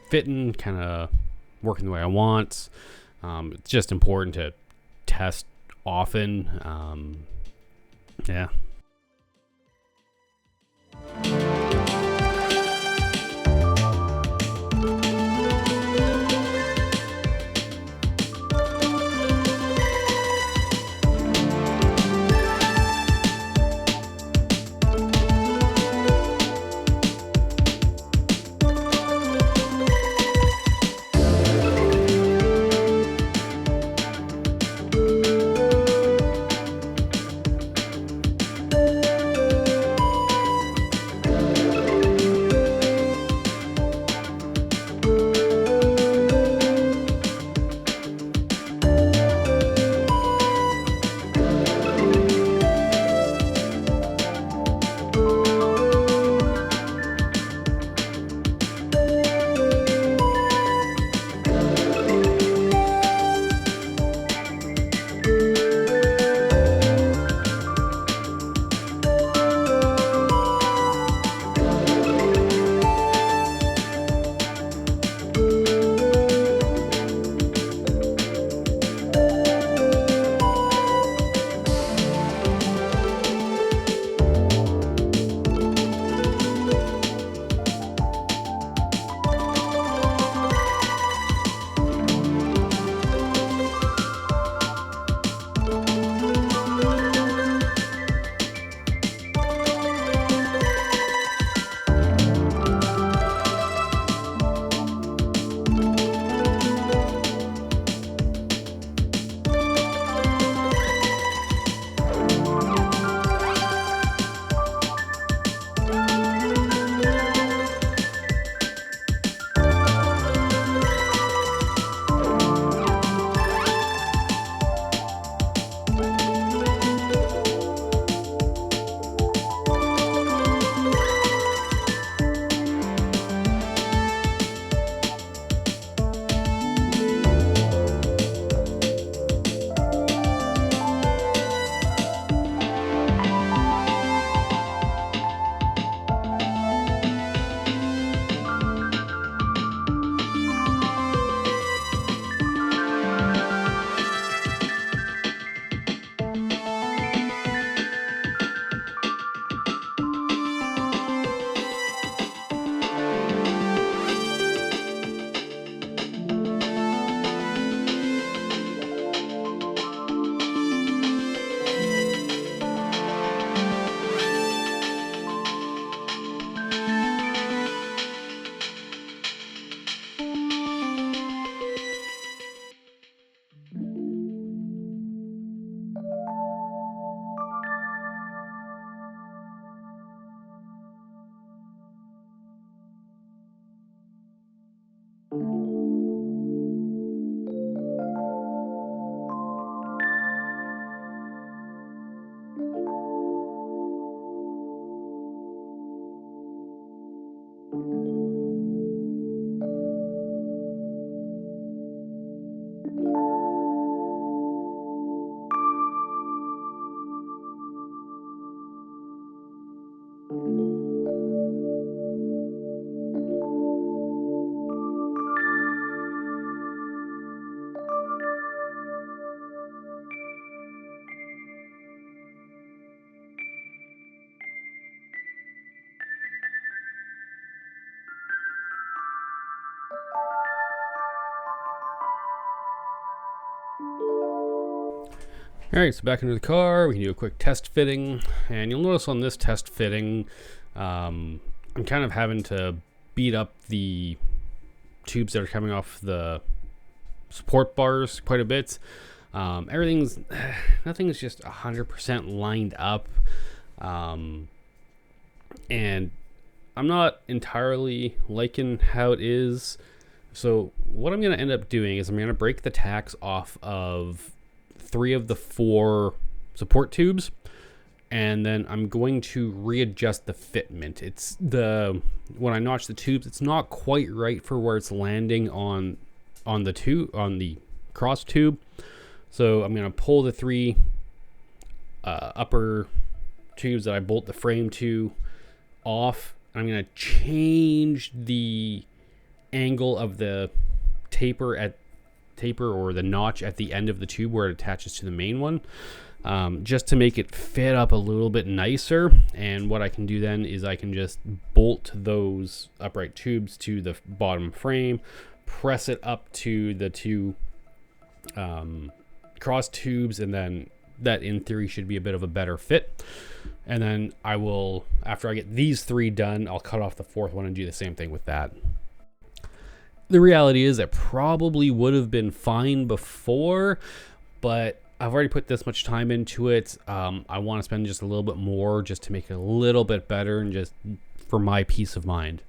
fitting, kind of working the way I want. It's just important to test often. Yeah. All right, so back into the car, we can do a quick test fitting, and you'll notice on this test fitting, I'm kind of having to beat up the tubes that are coming off the support bars quite a bit. Nothing's just 100% lined up, and I'm not entirely liking how it is. So what I'm going to end up doing is I'm going to break the tacks off of 3 of the 4 support tubes, and then I'm going to readjust the fitment. It's when I notch the tubes, it's not quite right for where it's landing on the cross tube. So I'm going to pull the 3 upper tubes that I bolt the frame to off. I'm going to change the angle of the taper or the notch at the end of the tube where it attaches to the main one, just to make it fit up a little bit nicer. And what I can do then is I can just bolt those upright tubes to the bottom frame, press it up to the two cross tubes, and then that in theory should be a bit of a better fit. And then I will, after I get these three done, I'll cut off the fourth one and do the same thing with that. The reality is it probably would have been fine before, but I've already put this much time into it. I want to spend just a little bit more just to make it a little bit better and just for my peace of mind.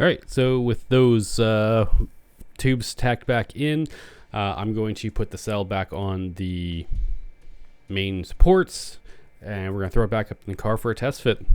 All right, so with those tubes tacked back in, I'm going to put the cell back on the main supports, and we're going to throw it back up in the car for a test fit.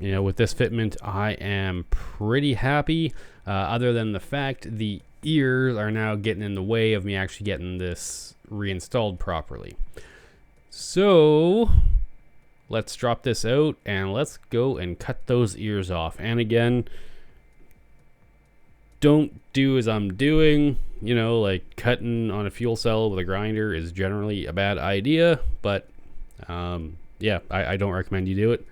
You know, with this fitment, I am pretty happy, other than the fact the ears are now getting in the way of me actually getting this reinstalled properly. So let's drop this out and let's go and cut those ears off. And again, don't do as I'm doing. You know, like cutting on a fuel cell with a grinder is generally a bad idea, but yeah, I don't recommend you do it.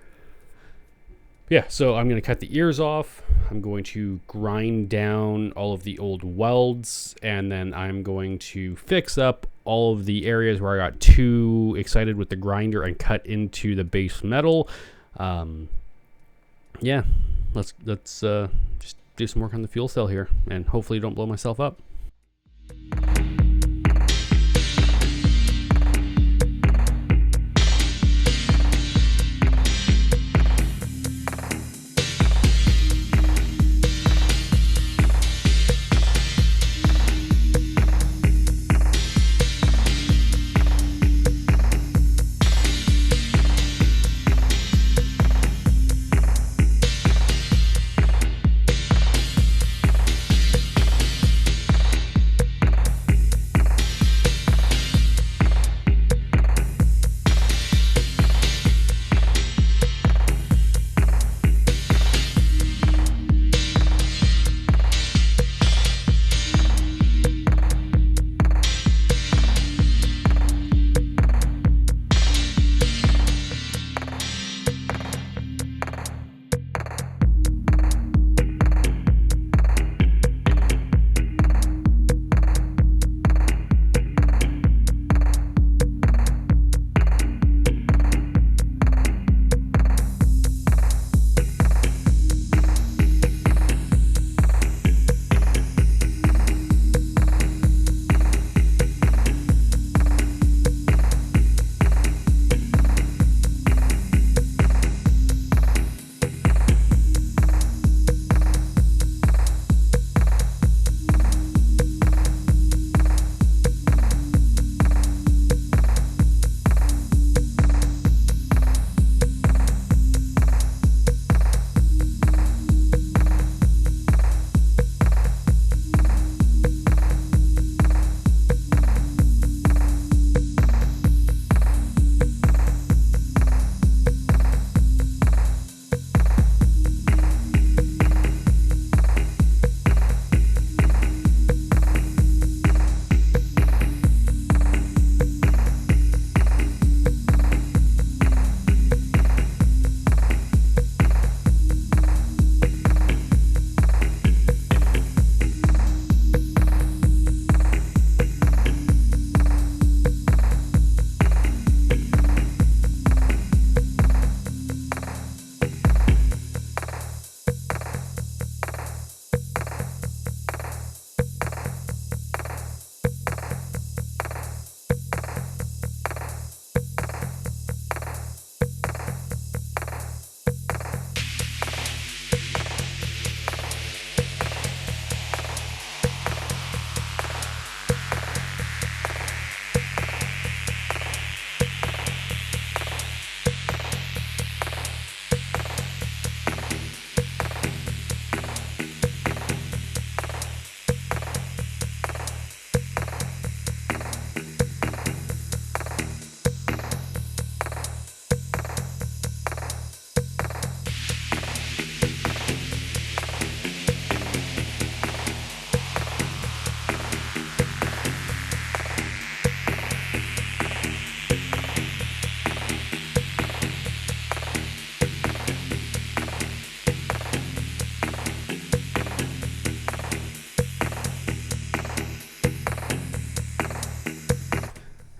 Yeah, so I'm going to cut the ears off. I'm going to grind down all of the old welds, and then I'm going to fix up all of the areas where I got too excited with the grinder and cut into the base metal. Yeah, let's just do some work on the fuel cell here, and hopefully don't blow myself up.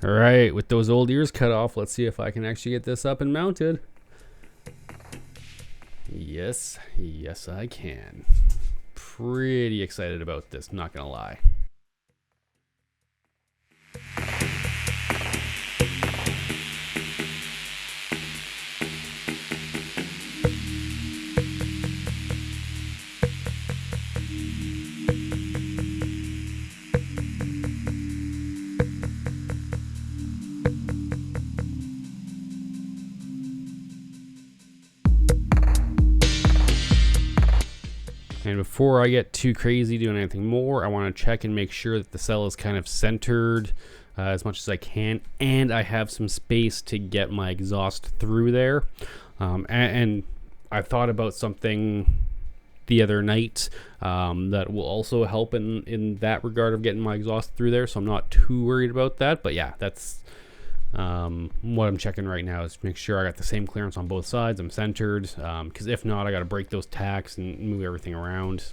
All right, with those old ears cut off, let's see if I can actually get this up and mounted. Yes, I can. Pretty excited about this, not gonna lie. And before I get too crazy doing anything more, I want to check and make sure that the cell is kind of centered as much as I can, and I have some space to get my exhaust through there. And I thought about something the other night that will also help in that regard of getting my exhaust through there, so I'm not too worried about that. But yeah, that's what I'm checking right now, is make sure I got the same clearance on both sides, I'm centered, because if not, I got to break those tacks and move everything around.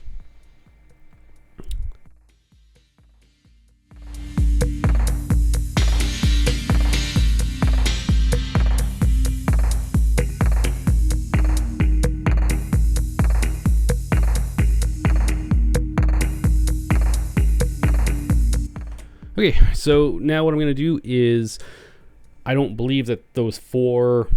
Okay, so now what I'm going to do is, I don't believe that those 4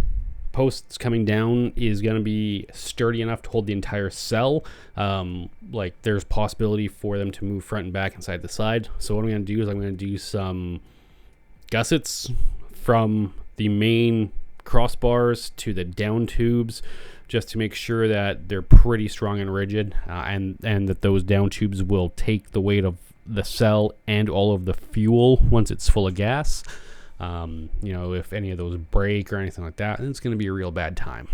posts coming down is going to be sturdy enough to hold the entire cell. Like, there's possibility for them to move front and back and side to side. So what I'm going to do is I'm going to do some gussets from the main crossbars to the down tubes, just to make sure that they're pretty strong and rigid, and that those down tubes will take the weight of the cell and all of the fuel once it's full of gas. You know, if any of those break or anything like that, then it's going to be a real bad time.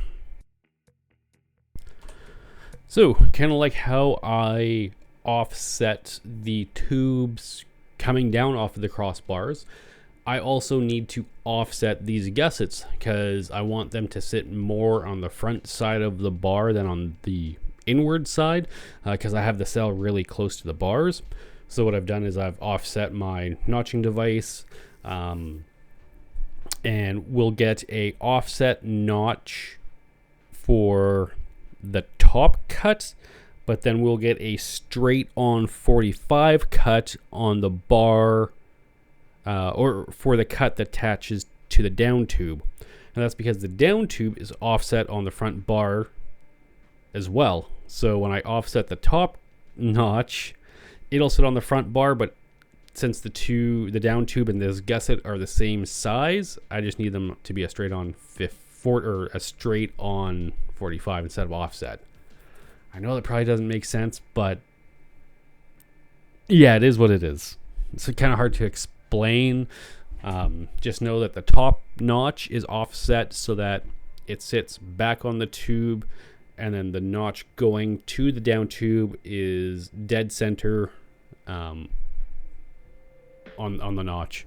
So, kind of like how I offset the tubes coming down off of the crossbars, I also need to offset these gussets, because I want them to sit more on the front side of the bar than on the inward side, because I have the cell really close to the bars. So what I've done is I've offset my notching device, and we'll get a offset notch for the top cut, but then we'll get a straight on 45 cut on the bar, or for the cut that attaches to the down tube. And that's because the down tube is offset on the front bar as well. So when I offset the top notch, it'll sit on the front bar, but since the down tube and this gusset are the same size, I just need them to be a straight on 45 instead of offset. I know that probably doesn't make sense, but yeah, it is what it is. It's kind of hard to explain. Just know that the top notch is offset so that it sits back on the tube, and then the notch going to the down tube is dead center on the notch.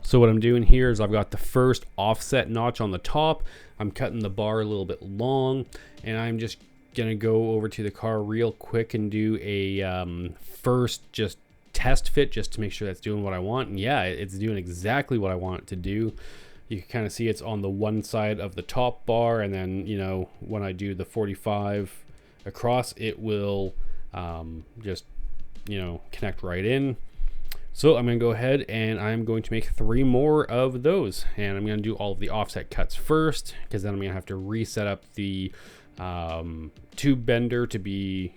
So what I'm doing here is I've got the first offset notch on the top. I'm cutting the bar a little bit long, and I'm just gonna go over to the car real quick and do a first just test fit, just to make sure that's doing what I want. And yeah, it's doing exactly what I want it to do. You can kind of see it's on the one side of the top bar, and then, you know, when I do the 45 across, it will just, you know, connect right in. So I'm going to go ahead and I'm going to make 3 more of those, and I'm going to do all of the offset cuts first, because then I'm going to have to reset up the tube bender to be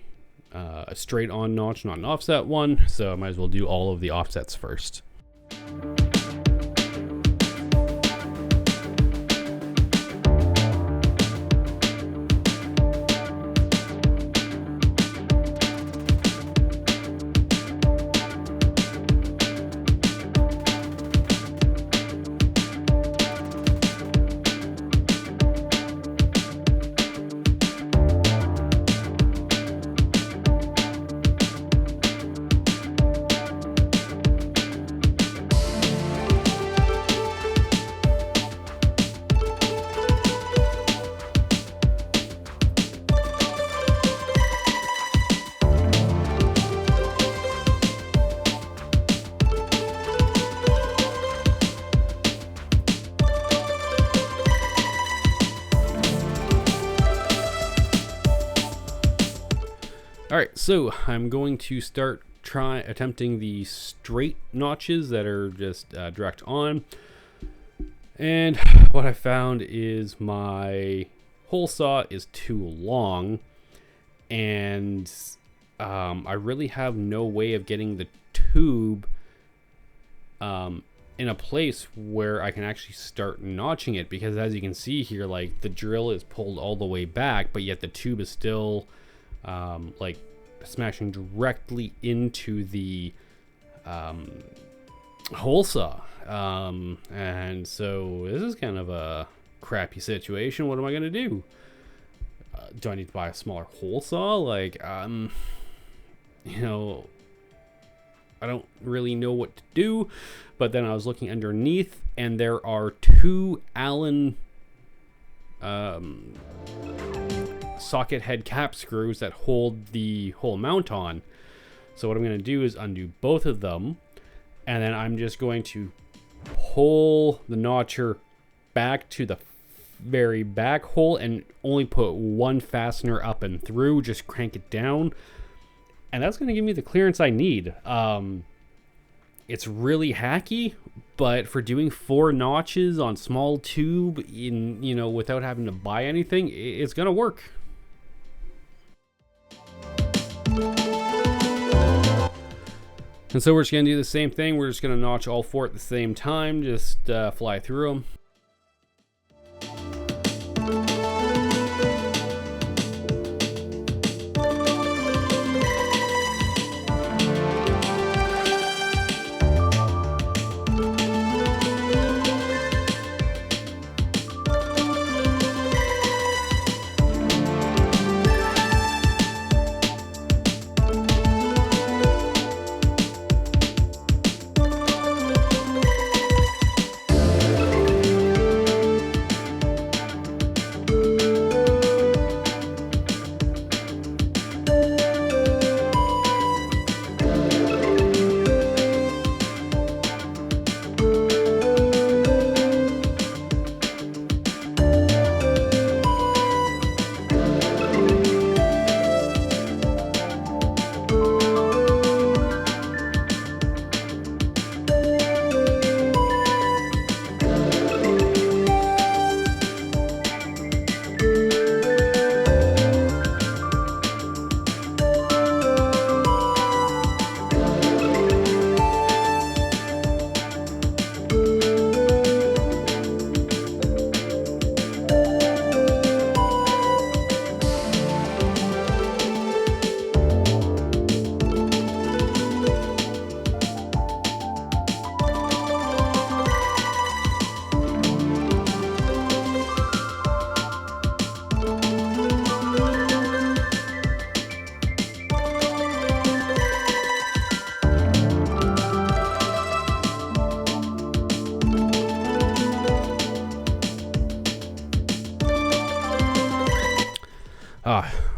a straight on notch, not an offset one. So I might as well do all of the offsets first. All right, so I'm going to start attempting the straight notches that are just direct on. And what I found is my hole saw is too long, and I really have no way of getting the tube in a place where I can actually start notching it, because as you can see here, like the drill is pulled all the way back, but yet the tube is still like smashing directly into the hole saw. And so this is kind of a crappy situation. What am I gonna do? Do I need to buy a smaller hole saw? Like, you know, I don't really know what to do. But then I was looking underneath, and there are two Allen socket head cap screws that hold the whole mount on. So what I'm going to do is undo both of them, and then I'm just going to pull the notcher back to the very back hole and only put one fastener up and through, just crank it down, and that's going to give me the clearance I need. It's really hacky, but for doing 4 notches on small tube in, you know, without having to buy anything, it's gonna work. And so we're just gonna do the same thing. We're just gonna notch all 4 at the same time, just fly through them.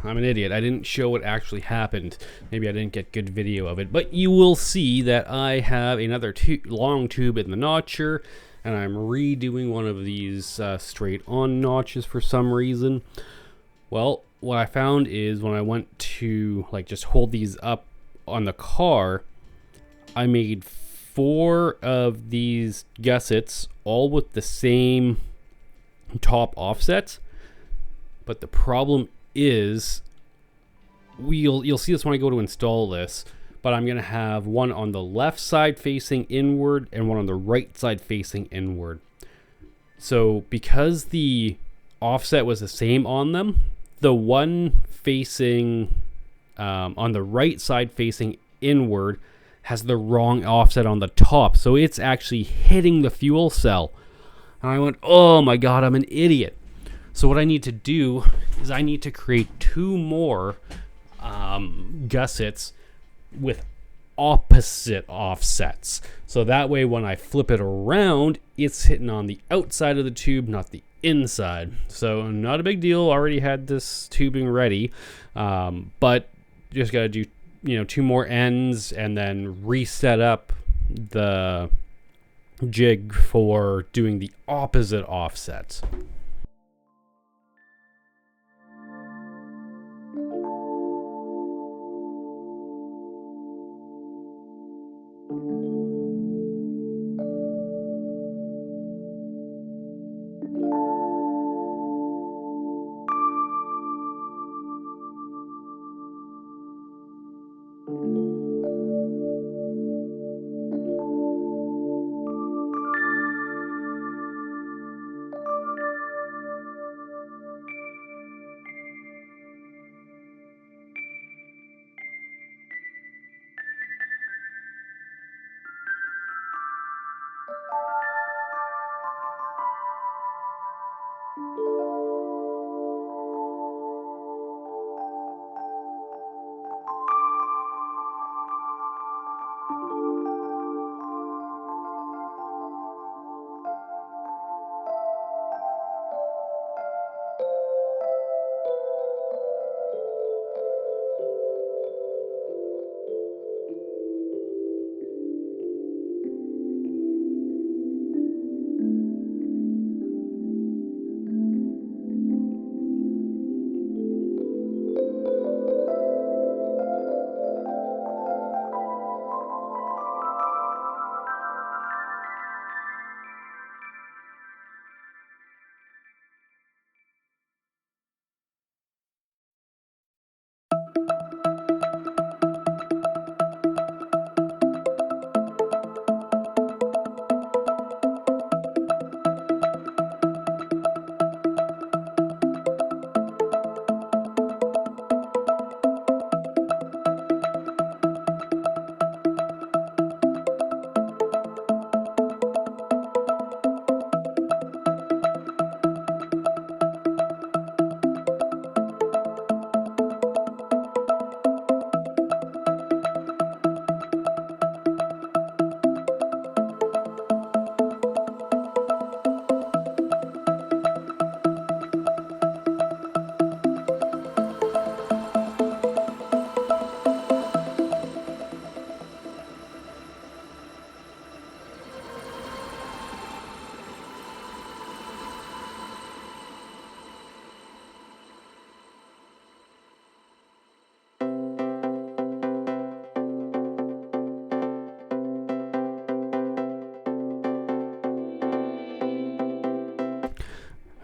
I'm an idiot. I didn't show what actually happened. Maybe I didn't get good video of it. But you will see that I have another long tube in the notcher, and I'm redoing one of these straight on notches for some reason. Well, what I found is when I went to like just hold these up on the car, I made 4 of these gussets, all with the same top offsets. But the problem is, you'll see this when I go to install this, but I'm gonna have one on the left side facing inward and one on the right side facing inward. So because the offset was the same on them, the one facing on the right side facing inward has the wrong offset on the top, so it's actually hitting the fuel cell. And I went, oh my god, I'm an idiot. So what I need to do is I need to create 2 more gussets with opposite offsets. So that way when I flip it around, it's hitting on the outside of the tube, not the inside. So not a big deal. Already had this tubing ready, but just got to do 2 more ends and then reset up the jig for doing the opposite offsets.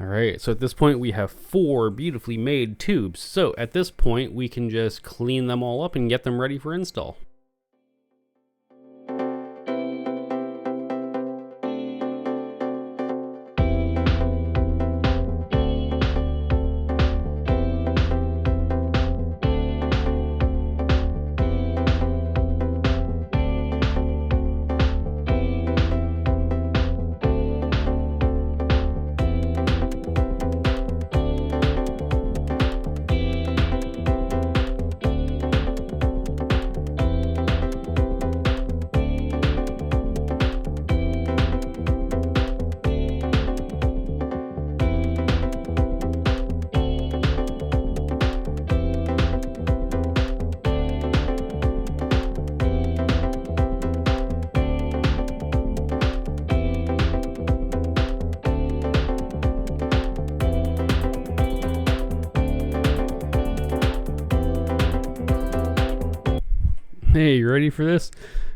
All right, so at this point we have 4 beautifully made tubes. So at this point we can just clean them all up and get them ready for install. Hey, you ready for this?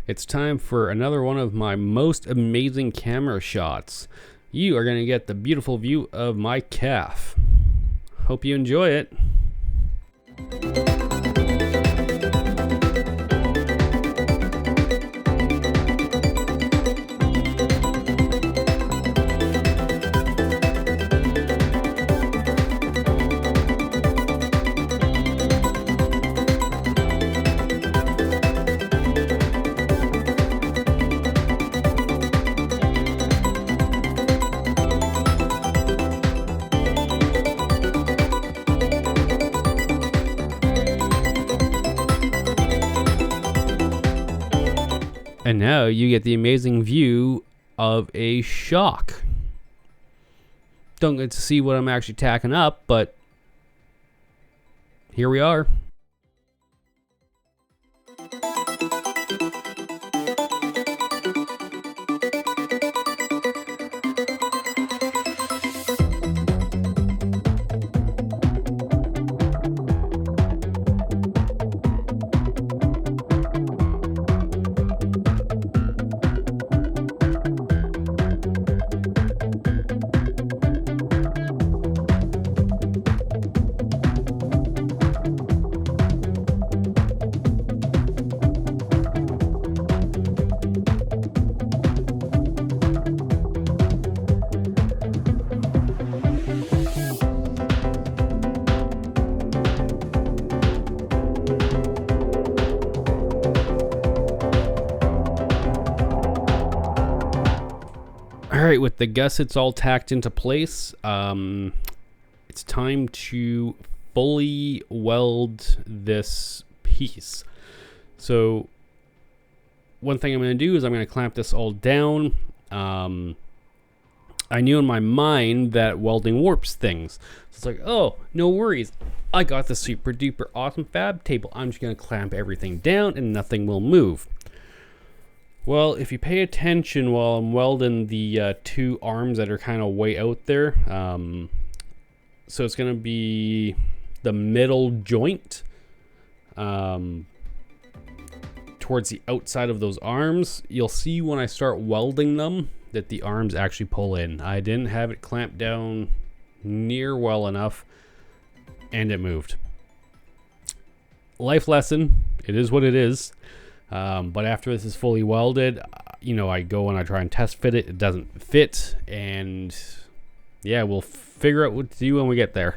It's time for another one of my most amazing camera shots. You are going to get the beautiful view of my calf. Hope you enjoy it. And now you get the amazing view of a shock. Don't get to see what I'm actually tacking up, but here we are. All right, with the gussets all tacked into place, it's time to fully weld this piece. So one thing I'm going to do is I'm going to clamp this all down. I knew in my mind that welding warps things. So it's like, oh, no worries. I got the super duper awesome fab table. I'm just going to clamp everything down and nothing will move. Well, if you pay attention while I'm welding the two arms that are kind of way out there, so it's going to be the middle joint towards the outside of those arms. You'll see when I start welding them that the arms actually pull in. I didn't have it clamped down near well enough, and it moved. Life lesson, it is what it is. But after this is fully welded, I go and I try and test fit it. It doesn't fit, and yeah, we'll figure out what to do when we get there.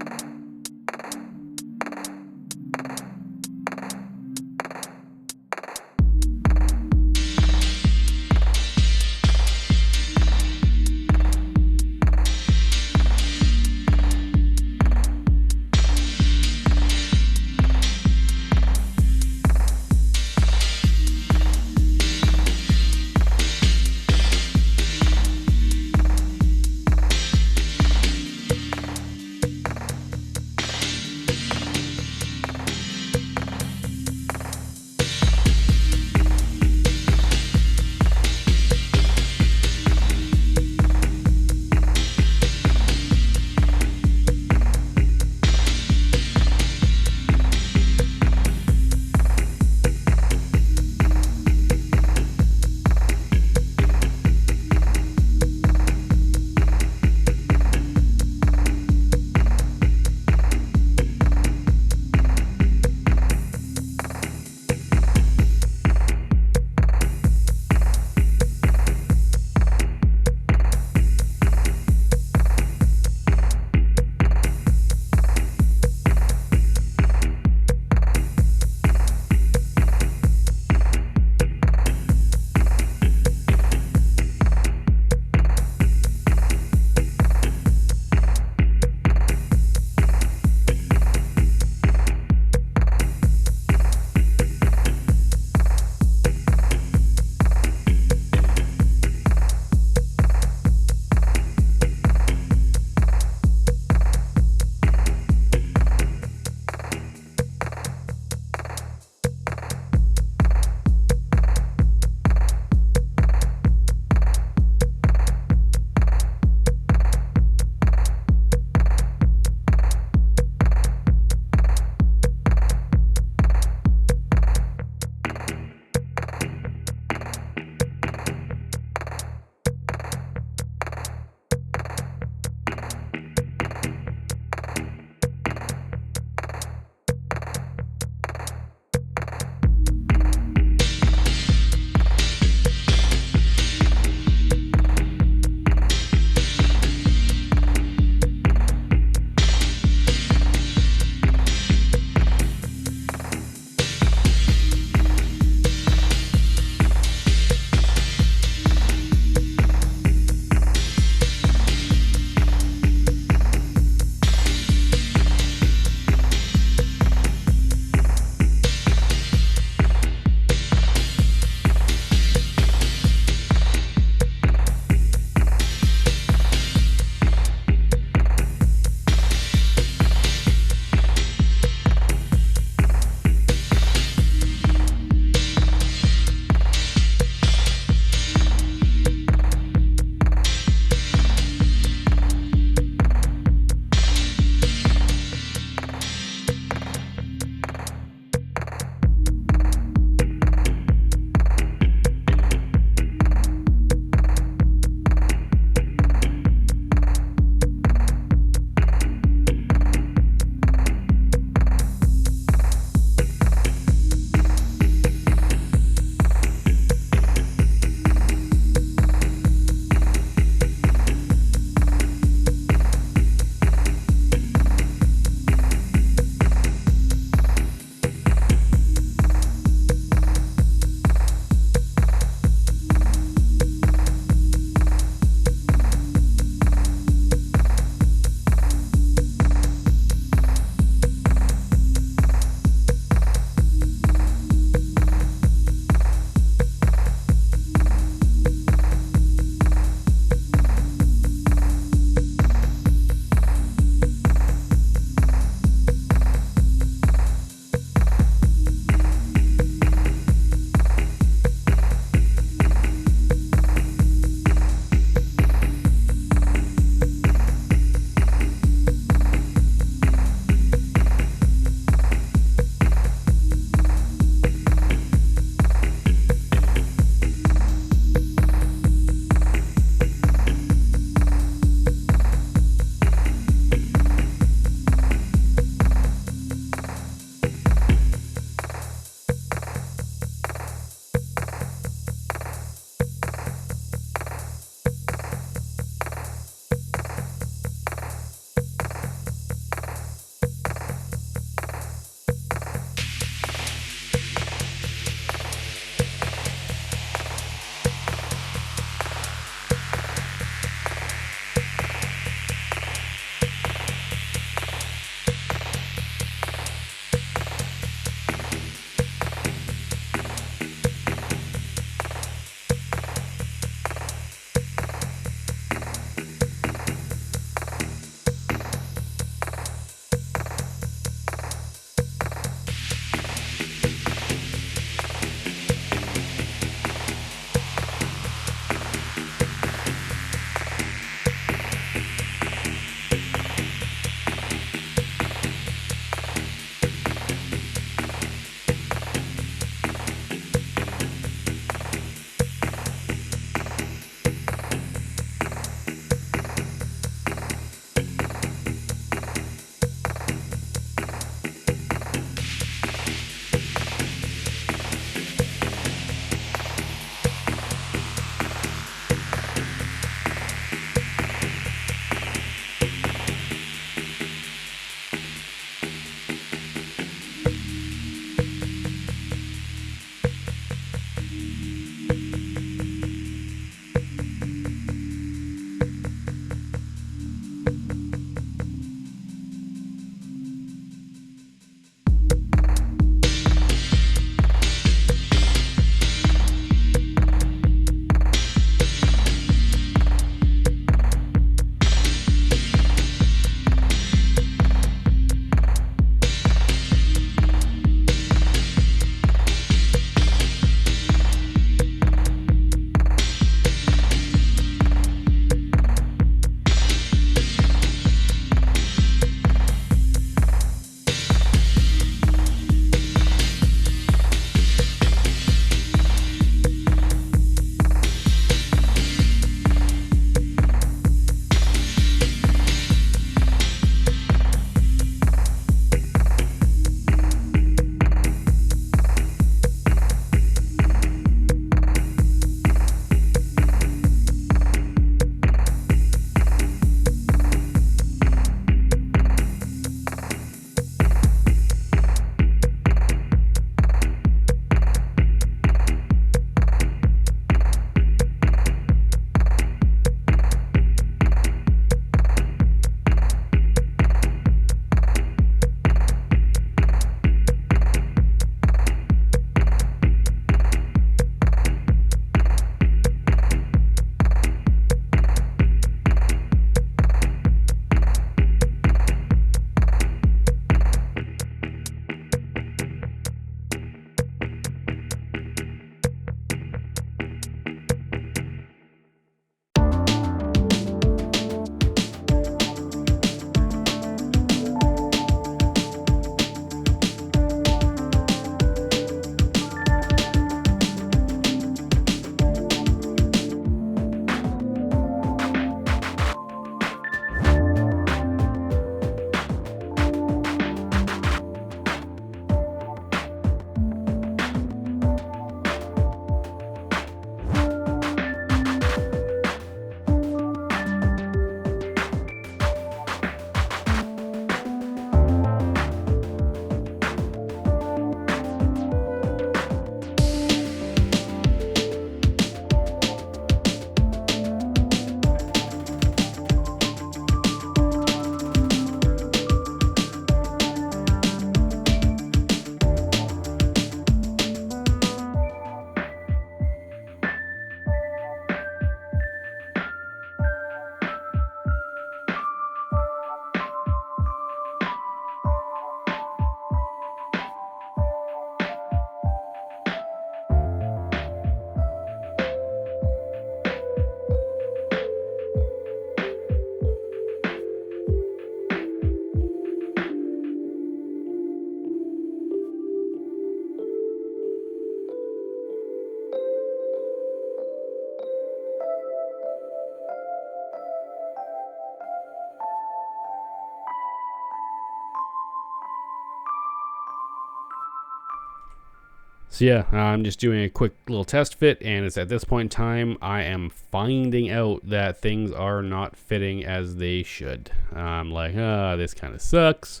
So yeah, I'm just doing a quick little test fit, and it's at this point in time I am finding out that things are not fitting as they should. I'm like, this kind of sucks.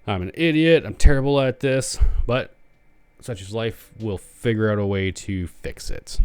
I'm an idiot. I'm terrible at this, but such is life. We'll figure out a way to fix it.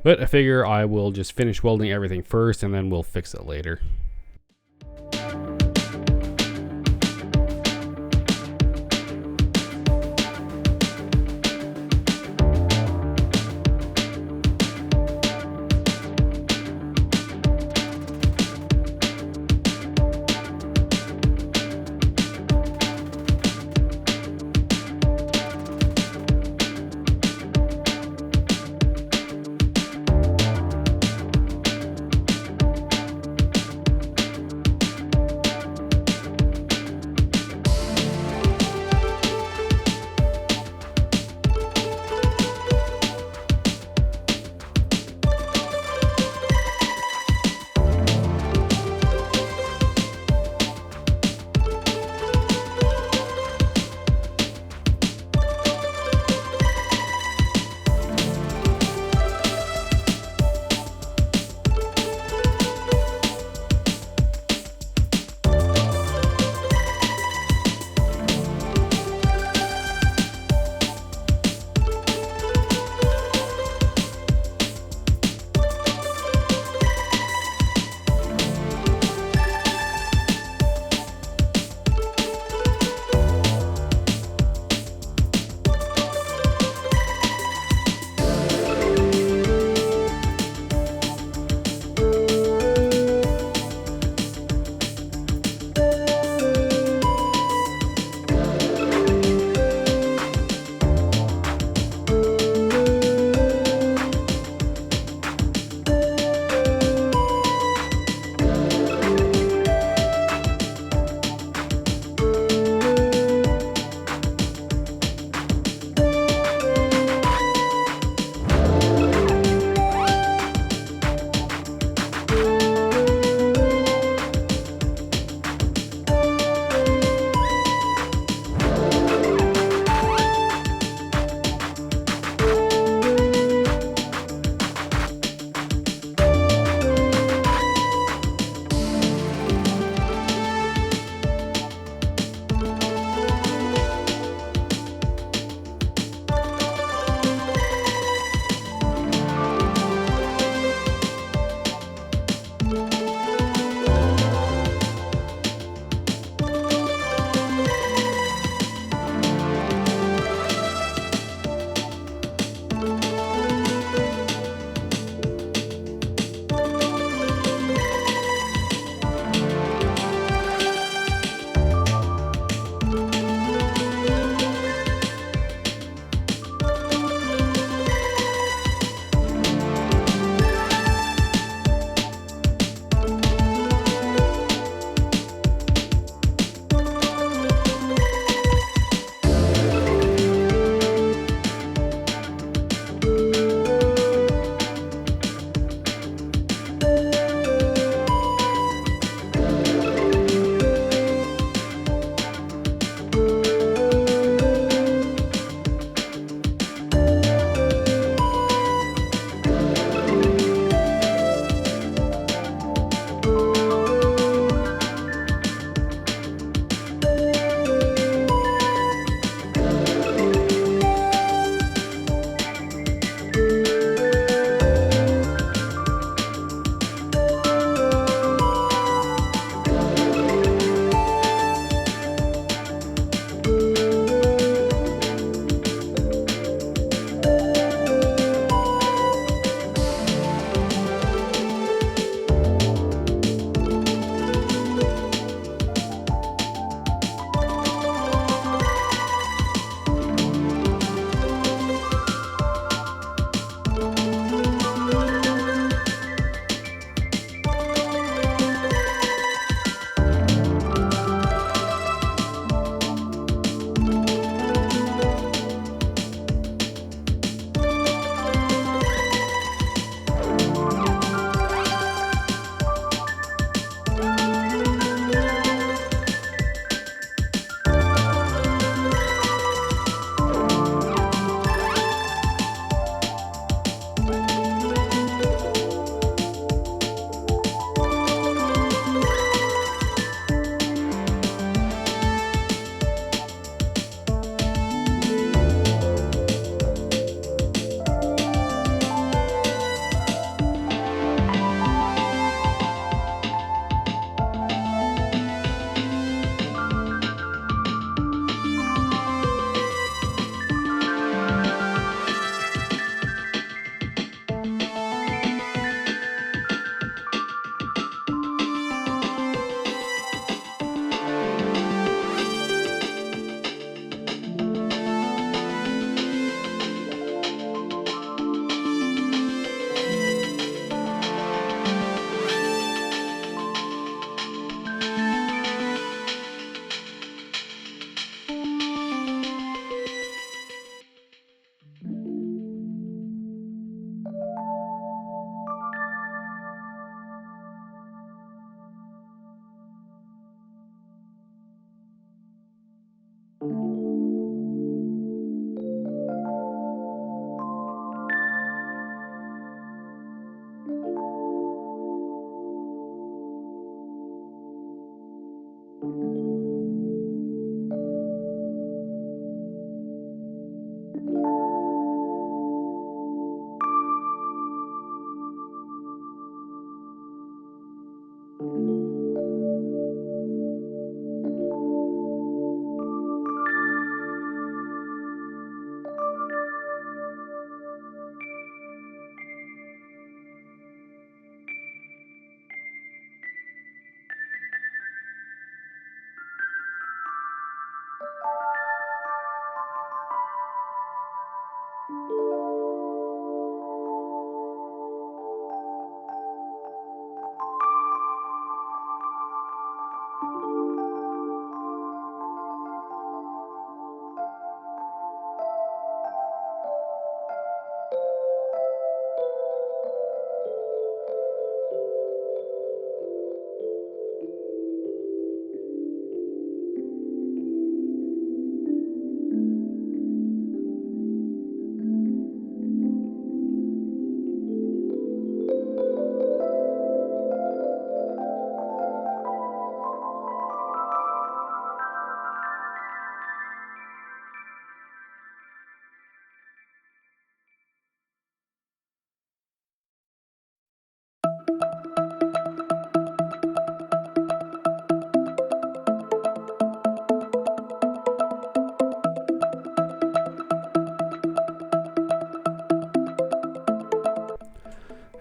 But I figure I will just finish welding everything first, and then we'll fix it later.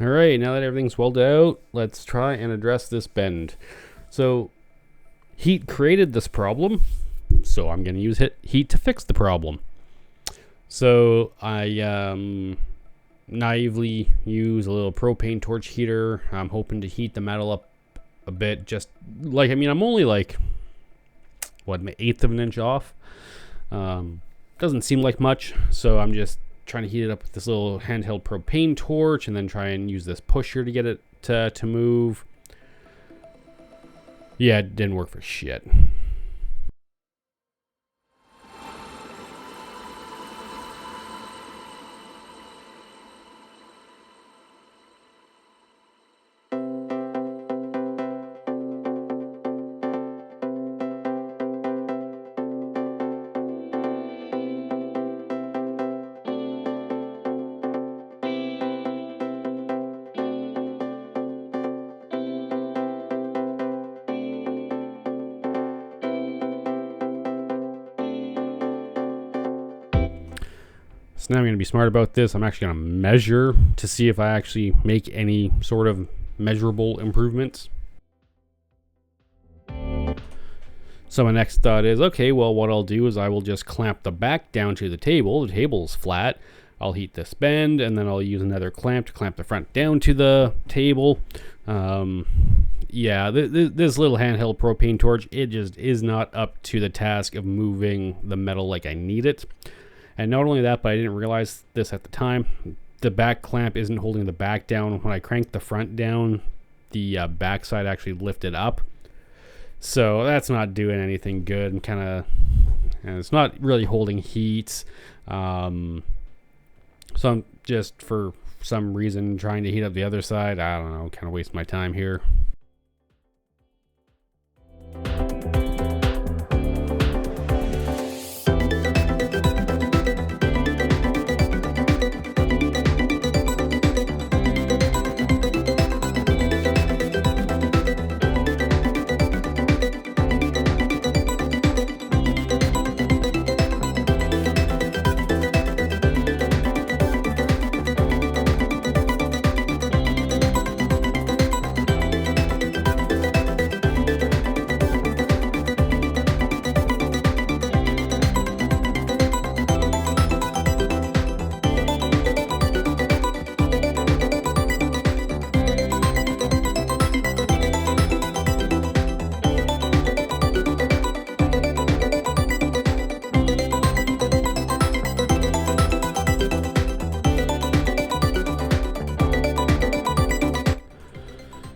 All right, now that everything's welded out, let's try and address this bend. So heat created this problem, so I'm going to use heat to fix the problem. So I naively use a little propane torch heater. I'm hoping to heat the metal up a bit. Just like, I mean, I'm only like, what, an eighth of an inch off. Doesn't seem like much, so I'm just trying to heat it up with this little handheld propane torch, and then try and use this pusher to get it to move. Yeah, it didn't work for shit. So now I'm going to be smart about this. I'm actually going to measure to see if I actually make any sort of measurable improvements. So my next thought is, okay, well, what I'll do is I will just clamp the back down to the table. The table's flat. I'll heat this bend, and then I'll use another clamp to clamp the front down to the table. Yeah, this little handheld propane torch, it just is not up to the task of moving the metal like I need it. And not only that, but I didn't realize this at the time. The back clamp isn't holding the back down. When I crank the front down, the back side actually lifted up. So that's not doing anything good, and it's not really holding heat. So I'm just, for some reason, trying to heat up the other side. I don't know, kind of waste my time here.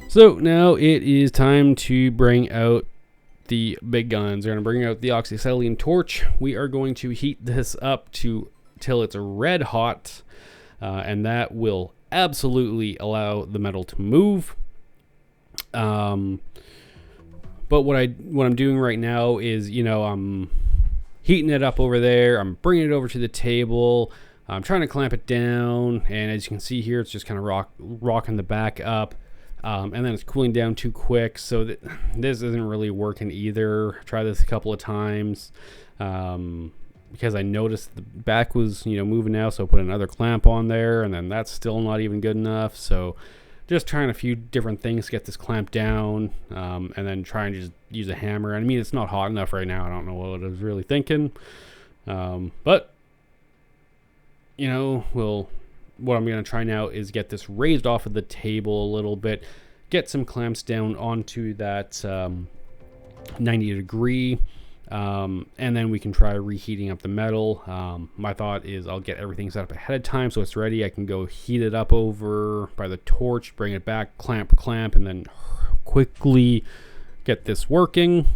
So now it is time to bring out the big guns. We're going to bring out the oxyacetylene torch. We are going to heat this up till it's red hot, and that will absolutely allow the metal to move. But what I'm doing right now is, I'm heating it up over there. I'm bringing it over to the table. I'm trying to clamp it down, and as you can see here, it's just kind of rocking the back up. and then it's cooling down too quick, so this isn't really working either. Try this a couple of times, because I noticed the back was moving now, so I put another clamp on there, and then that's still not even good enough. So just trying a few different things to get this clamp down, and then try and just use a hammer. I mean, it's not hot enough right now. I don't know what I was really thinking, but what I'm going to try now is get this raised off of the table a little bit, get some clamps down onto that 90 degree, and then we can try reheating up the metal. My thought is I'll get everything set up ahead of time so it's ready. I can go heat it up over by the torch, bring it back, clamp, and then quickly get this working.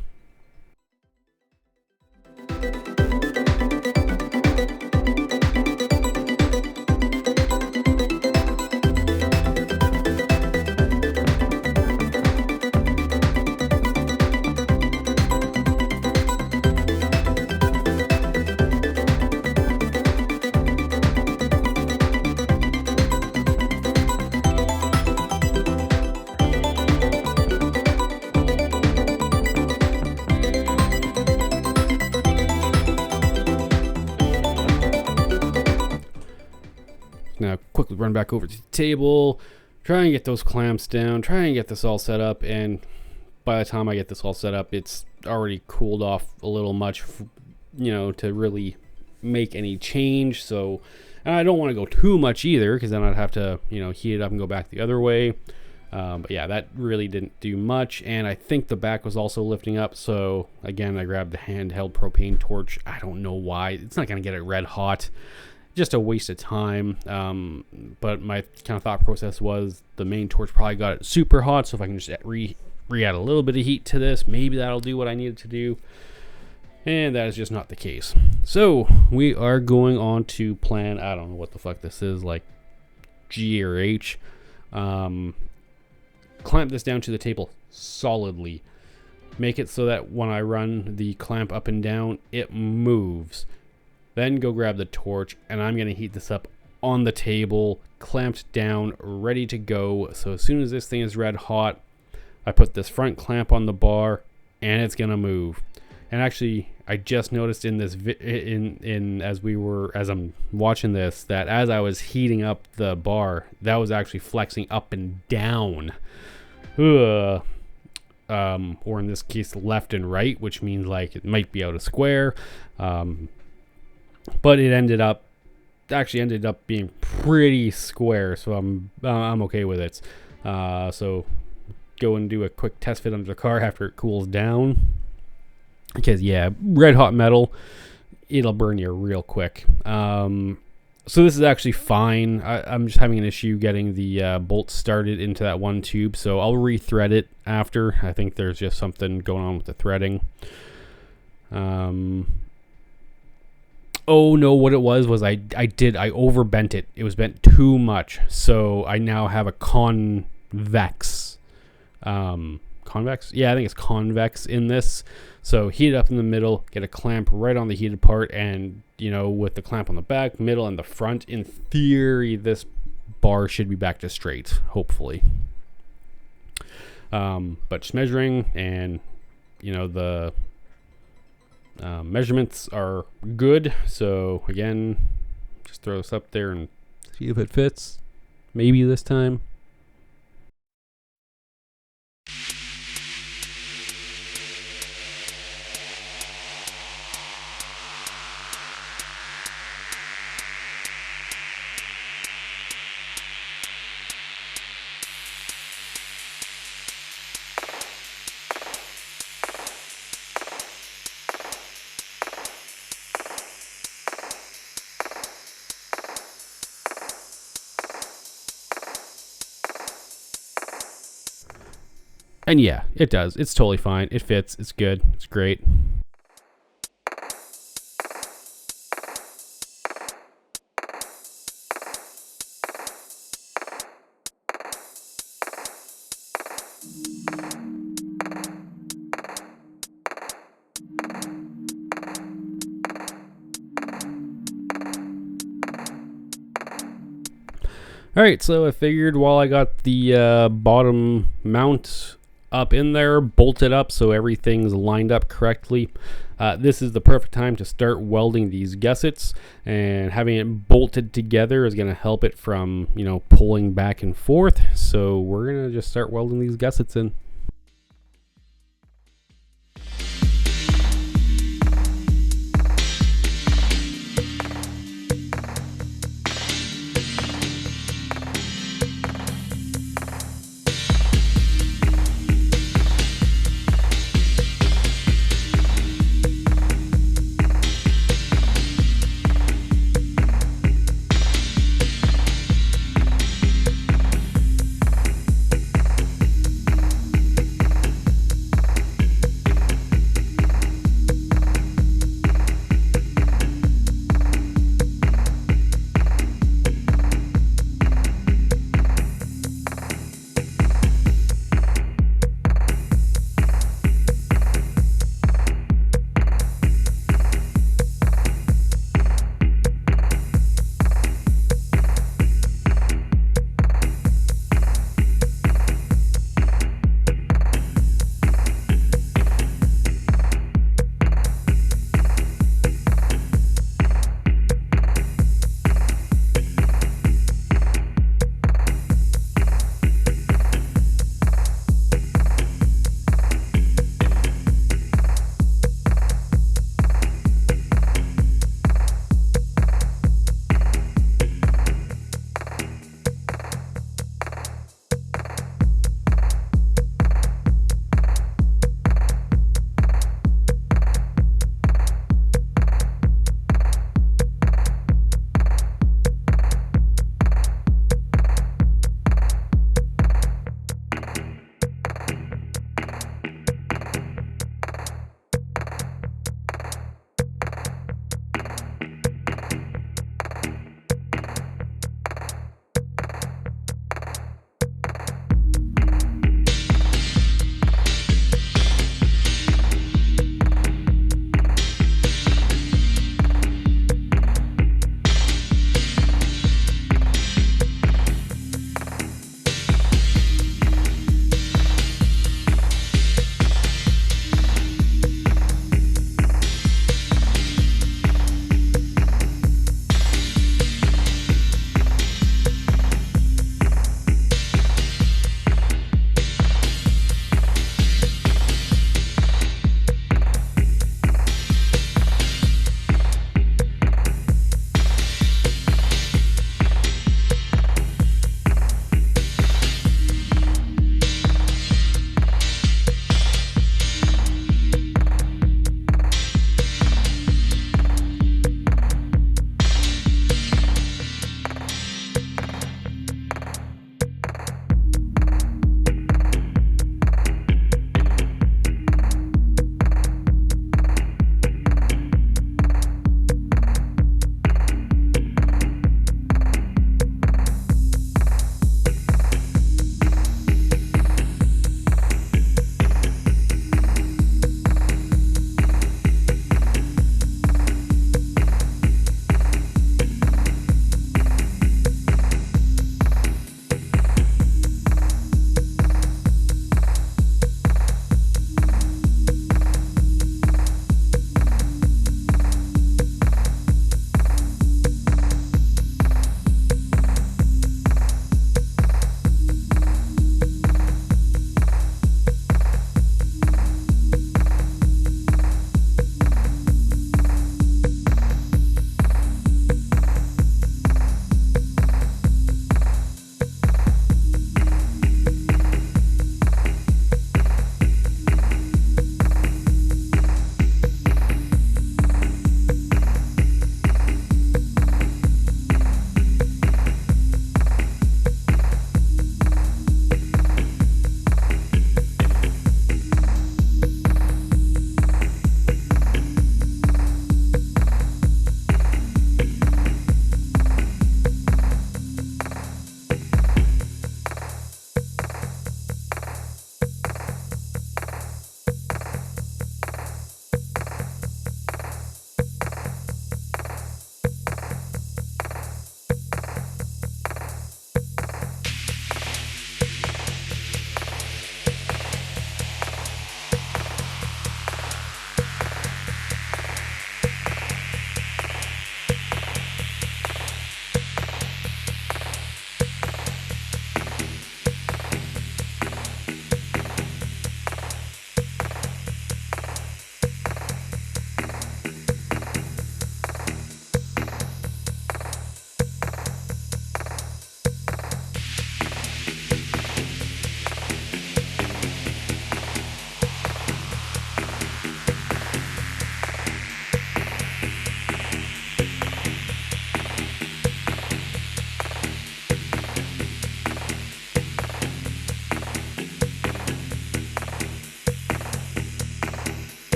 Now quickly run back over to the table, try and get those clamps down, try and get this all set up, and by the time I get this all set up, it's already cooled off a little much, to really make any change. So, and I don't want to go too much either, because then I'd have to, heat it up and go back the other way. But yeah, that really didn't do much, and I think the back was also lifting up. So again, I grabbed the handheld propane torch. I don't know why. It's not going to get it red hot. Just a waste of time, but my kind of thought process was the main torch probably got it super hot, so if I can just re-add a little bit of heat to this, maybe that'll do what I needed to do, and that is just not the case. So we are going on to plan, I don't know what the fuck this is, like G or H. Clamp this down to the table solidly, make it so that when I run the clamp up and down, it moves. Then go grab the torch, and I'm going to heat this up on the table, clamped down, ready to go. So as soon as this thing is red hot, I put this front clamp on the bar, and it's going to move. And actually, I just noticed in this as I'm watching this, that as I was heating up the bar, that was actually flexing up and down. Or in this case, left and right, which means like it might be out of square. But it ended up being pretty square, so I'm okay with it. So go and do a quick test fit under the car after it cools down, because yeah, red hot metal, it'll burn you real quick. So this is actually fine. I'm just having an issue getting the bolts started into that one tube, so I'll re-thread it after. I think there's just something going on with the threading. Oh no, what it was I overbent it. It was bent too much. So I now have a convex. Convex? Yeah, I think it's convex in this. So heat it up in the middle, get a clamp right on the heated part, and with the clamp on the back, middle, and the front, in theory, this bar should be back to straight, hopefully. But just measuring, and the measurements are good, so again, just throw this up there and see if it fits, maybe this time. And yeah, it does. It's totally fine. It fits. It's good. It's great. All right, so I figured while I got the bottom mount up in there, bolted up so everything's lined up correctly, this is the perfect time to start welding these gussets, and having it bolted together is going to help it from, pulling back and forth. So we're going to just start welding these gussets in.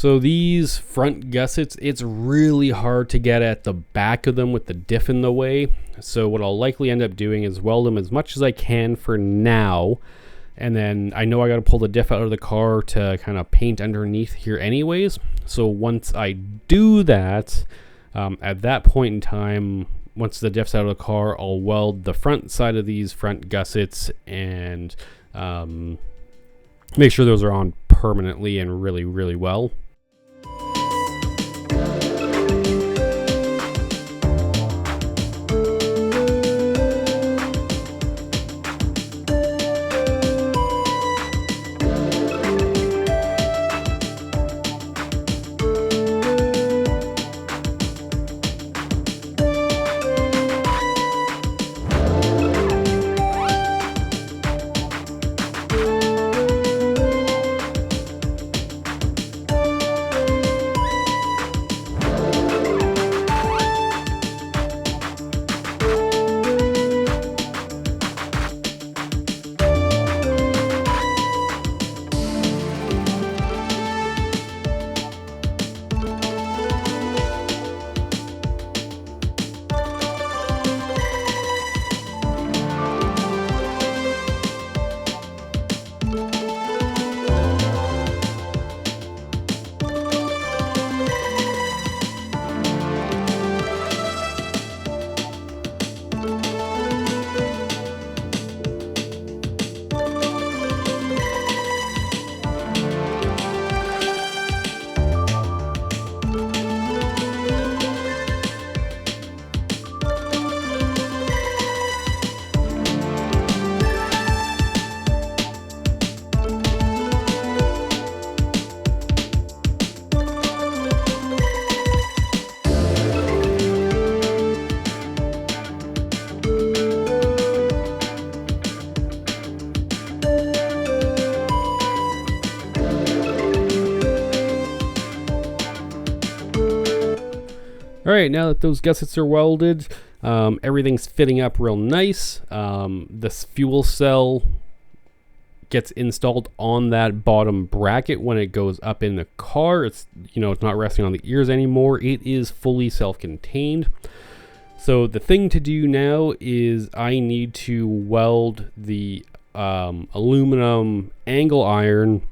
So these front gussets, it's really hard to get at the back of them with the diff in the way. So what I'll likely end up doing is weld them as much as I can for now. And then I know I got to pull the diff out of the car to kind of paint underneath here anyways. So once I do that, at that point in time, once the diff's out of the car, I'll weld the front side of these front gussets and make sure those are on permanently and really, really well. All right, now that those gussets are welded, everything's fitting up real nice. This fuel cell gets installed on that bottom bracket when it goes up in the car. It's, it's not resting on the ears anymore. It is fully self-contained. So the thing to do now is I need to weld the aluminum angle iron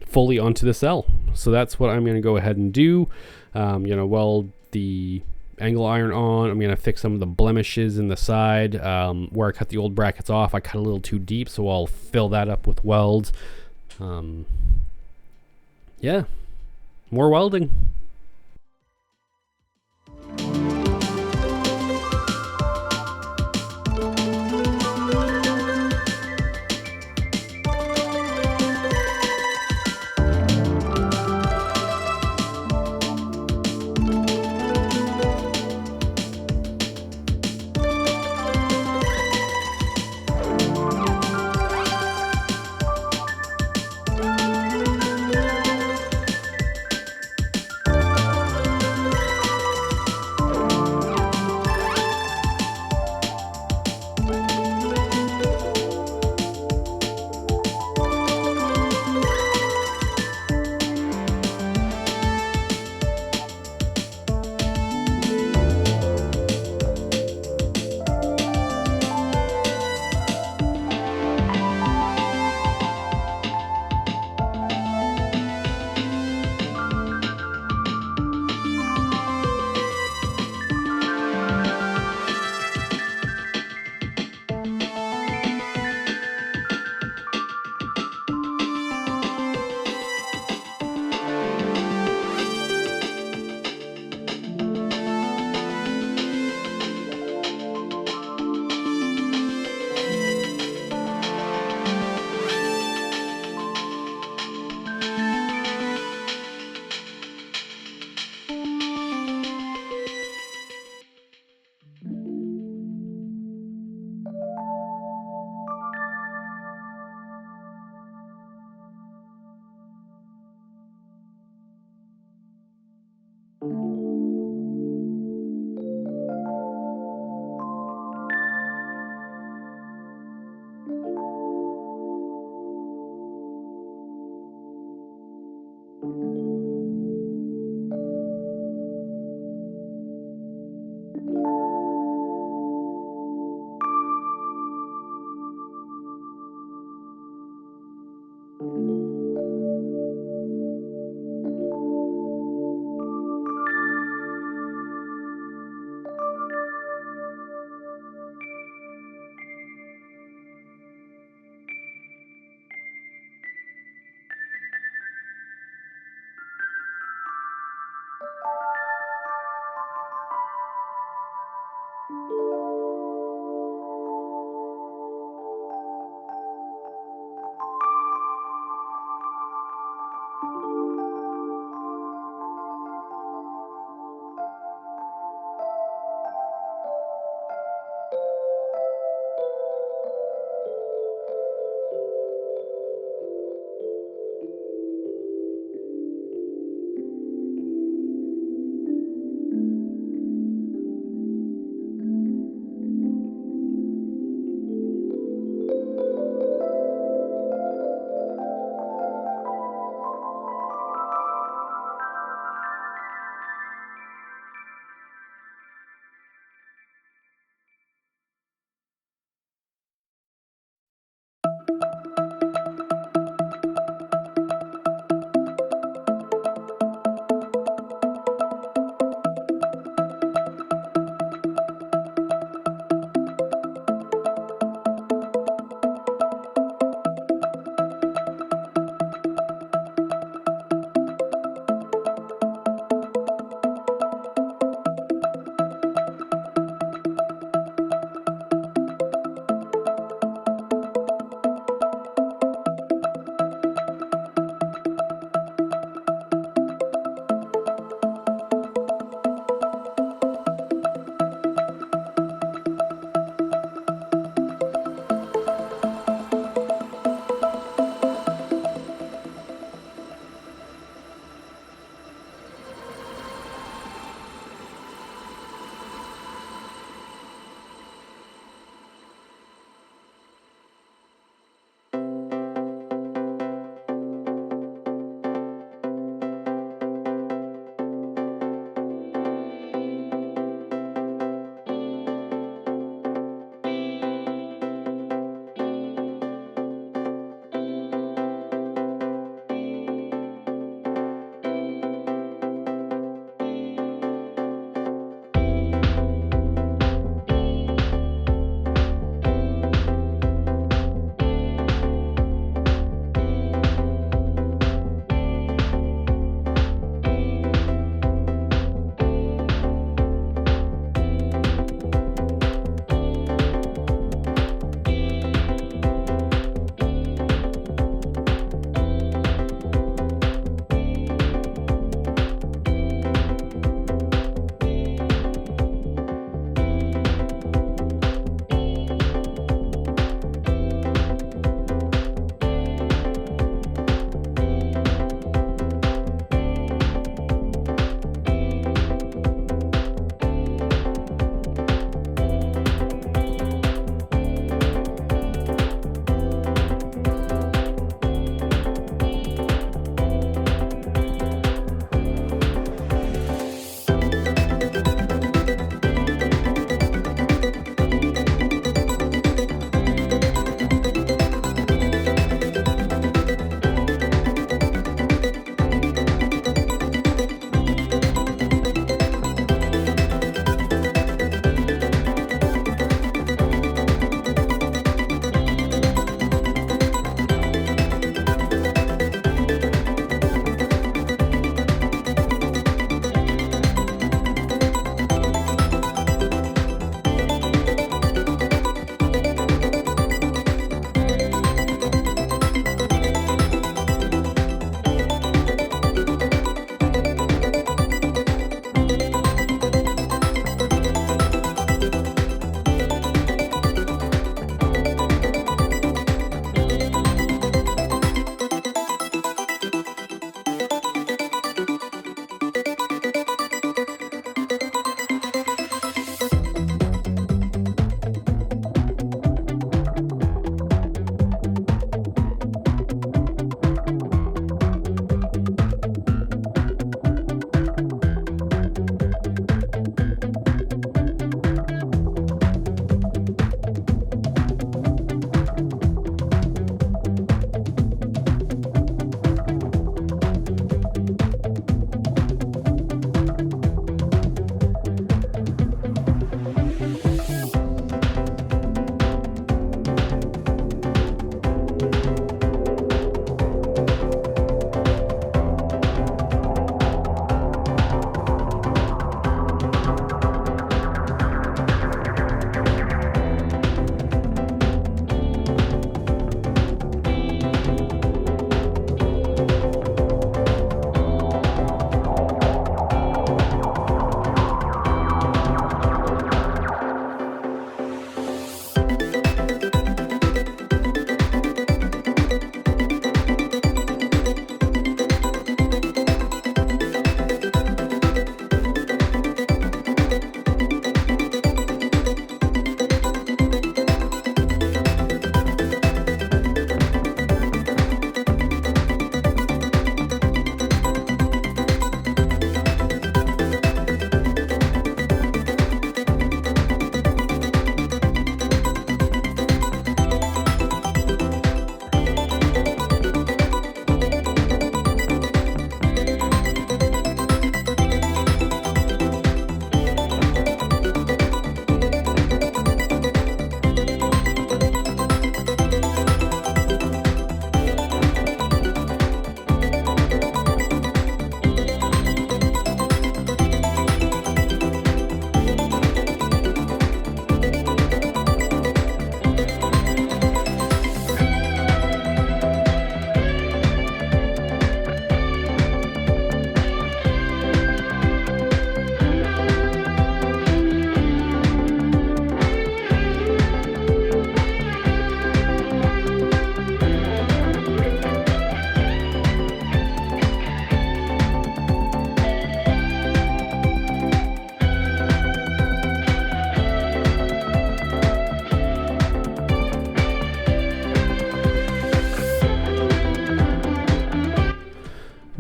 fully onto the cell. So that's what I'm going to go ahead and do. Weld the angle iron on. I'm going to fix some of the blemishes in the side where I cut the old brackets off. I cut a little too deep, so I'll fill that up with welds. Yeah, more welding.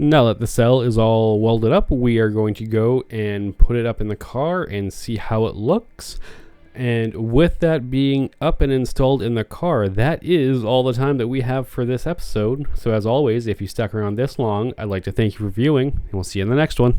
Now that the cell is all welded up, we are going to go and put it up in the car and see how it looks. And with that being up and installed in the car, that is all the time that we have for this episode. So as always, if you stuck around this long, I'd like to thank you for viewing, and we'll see you in the next one.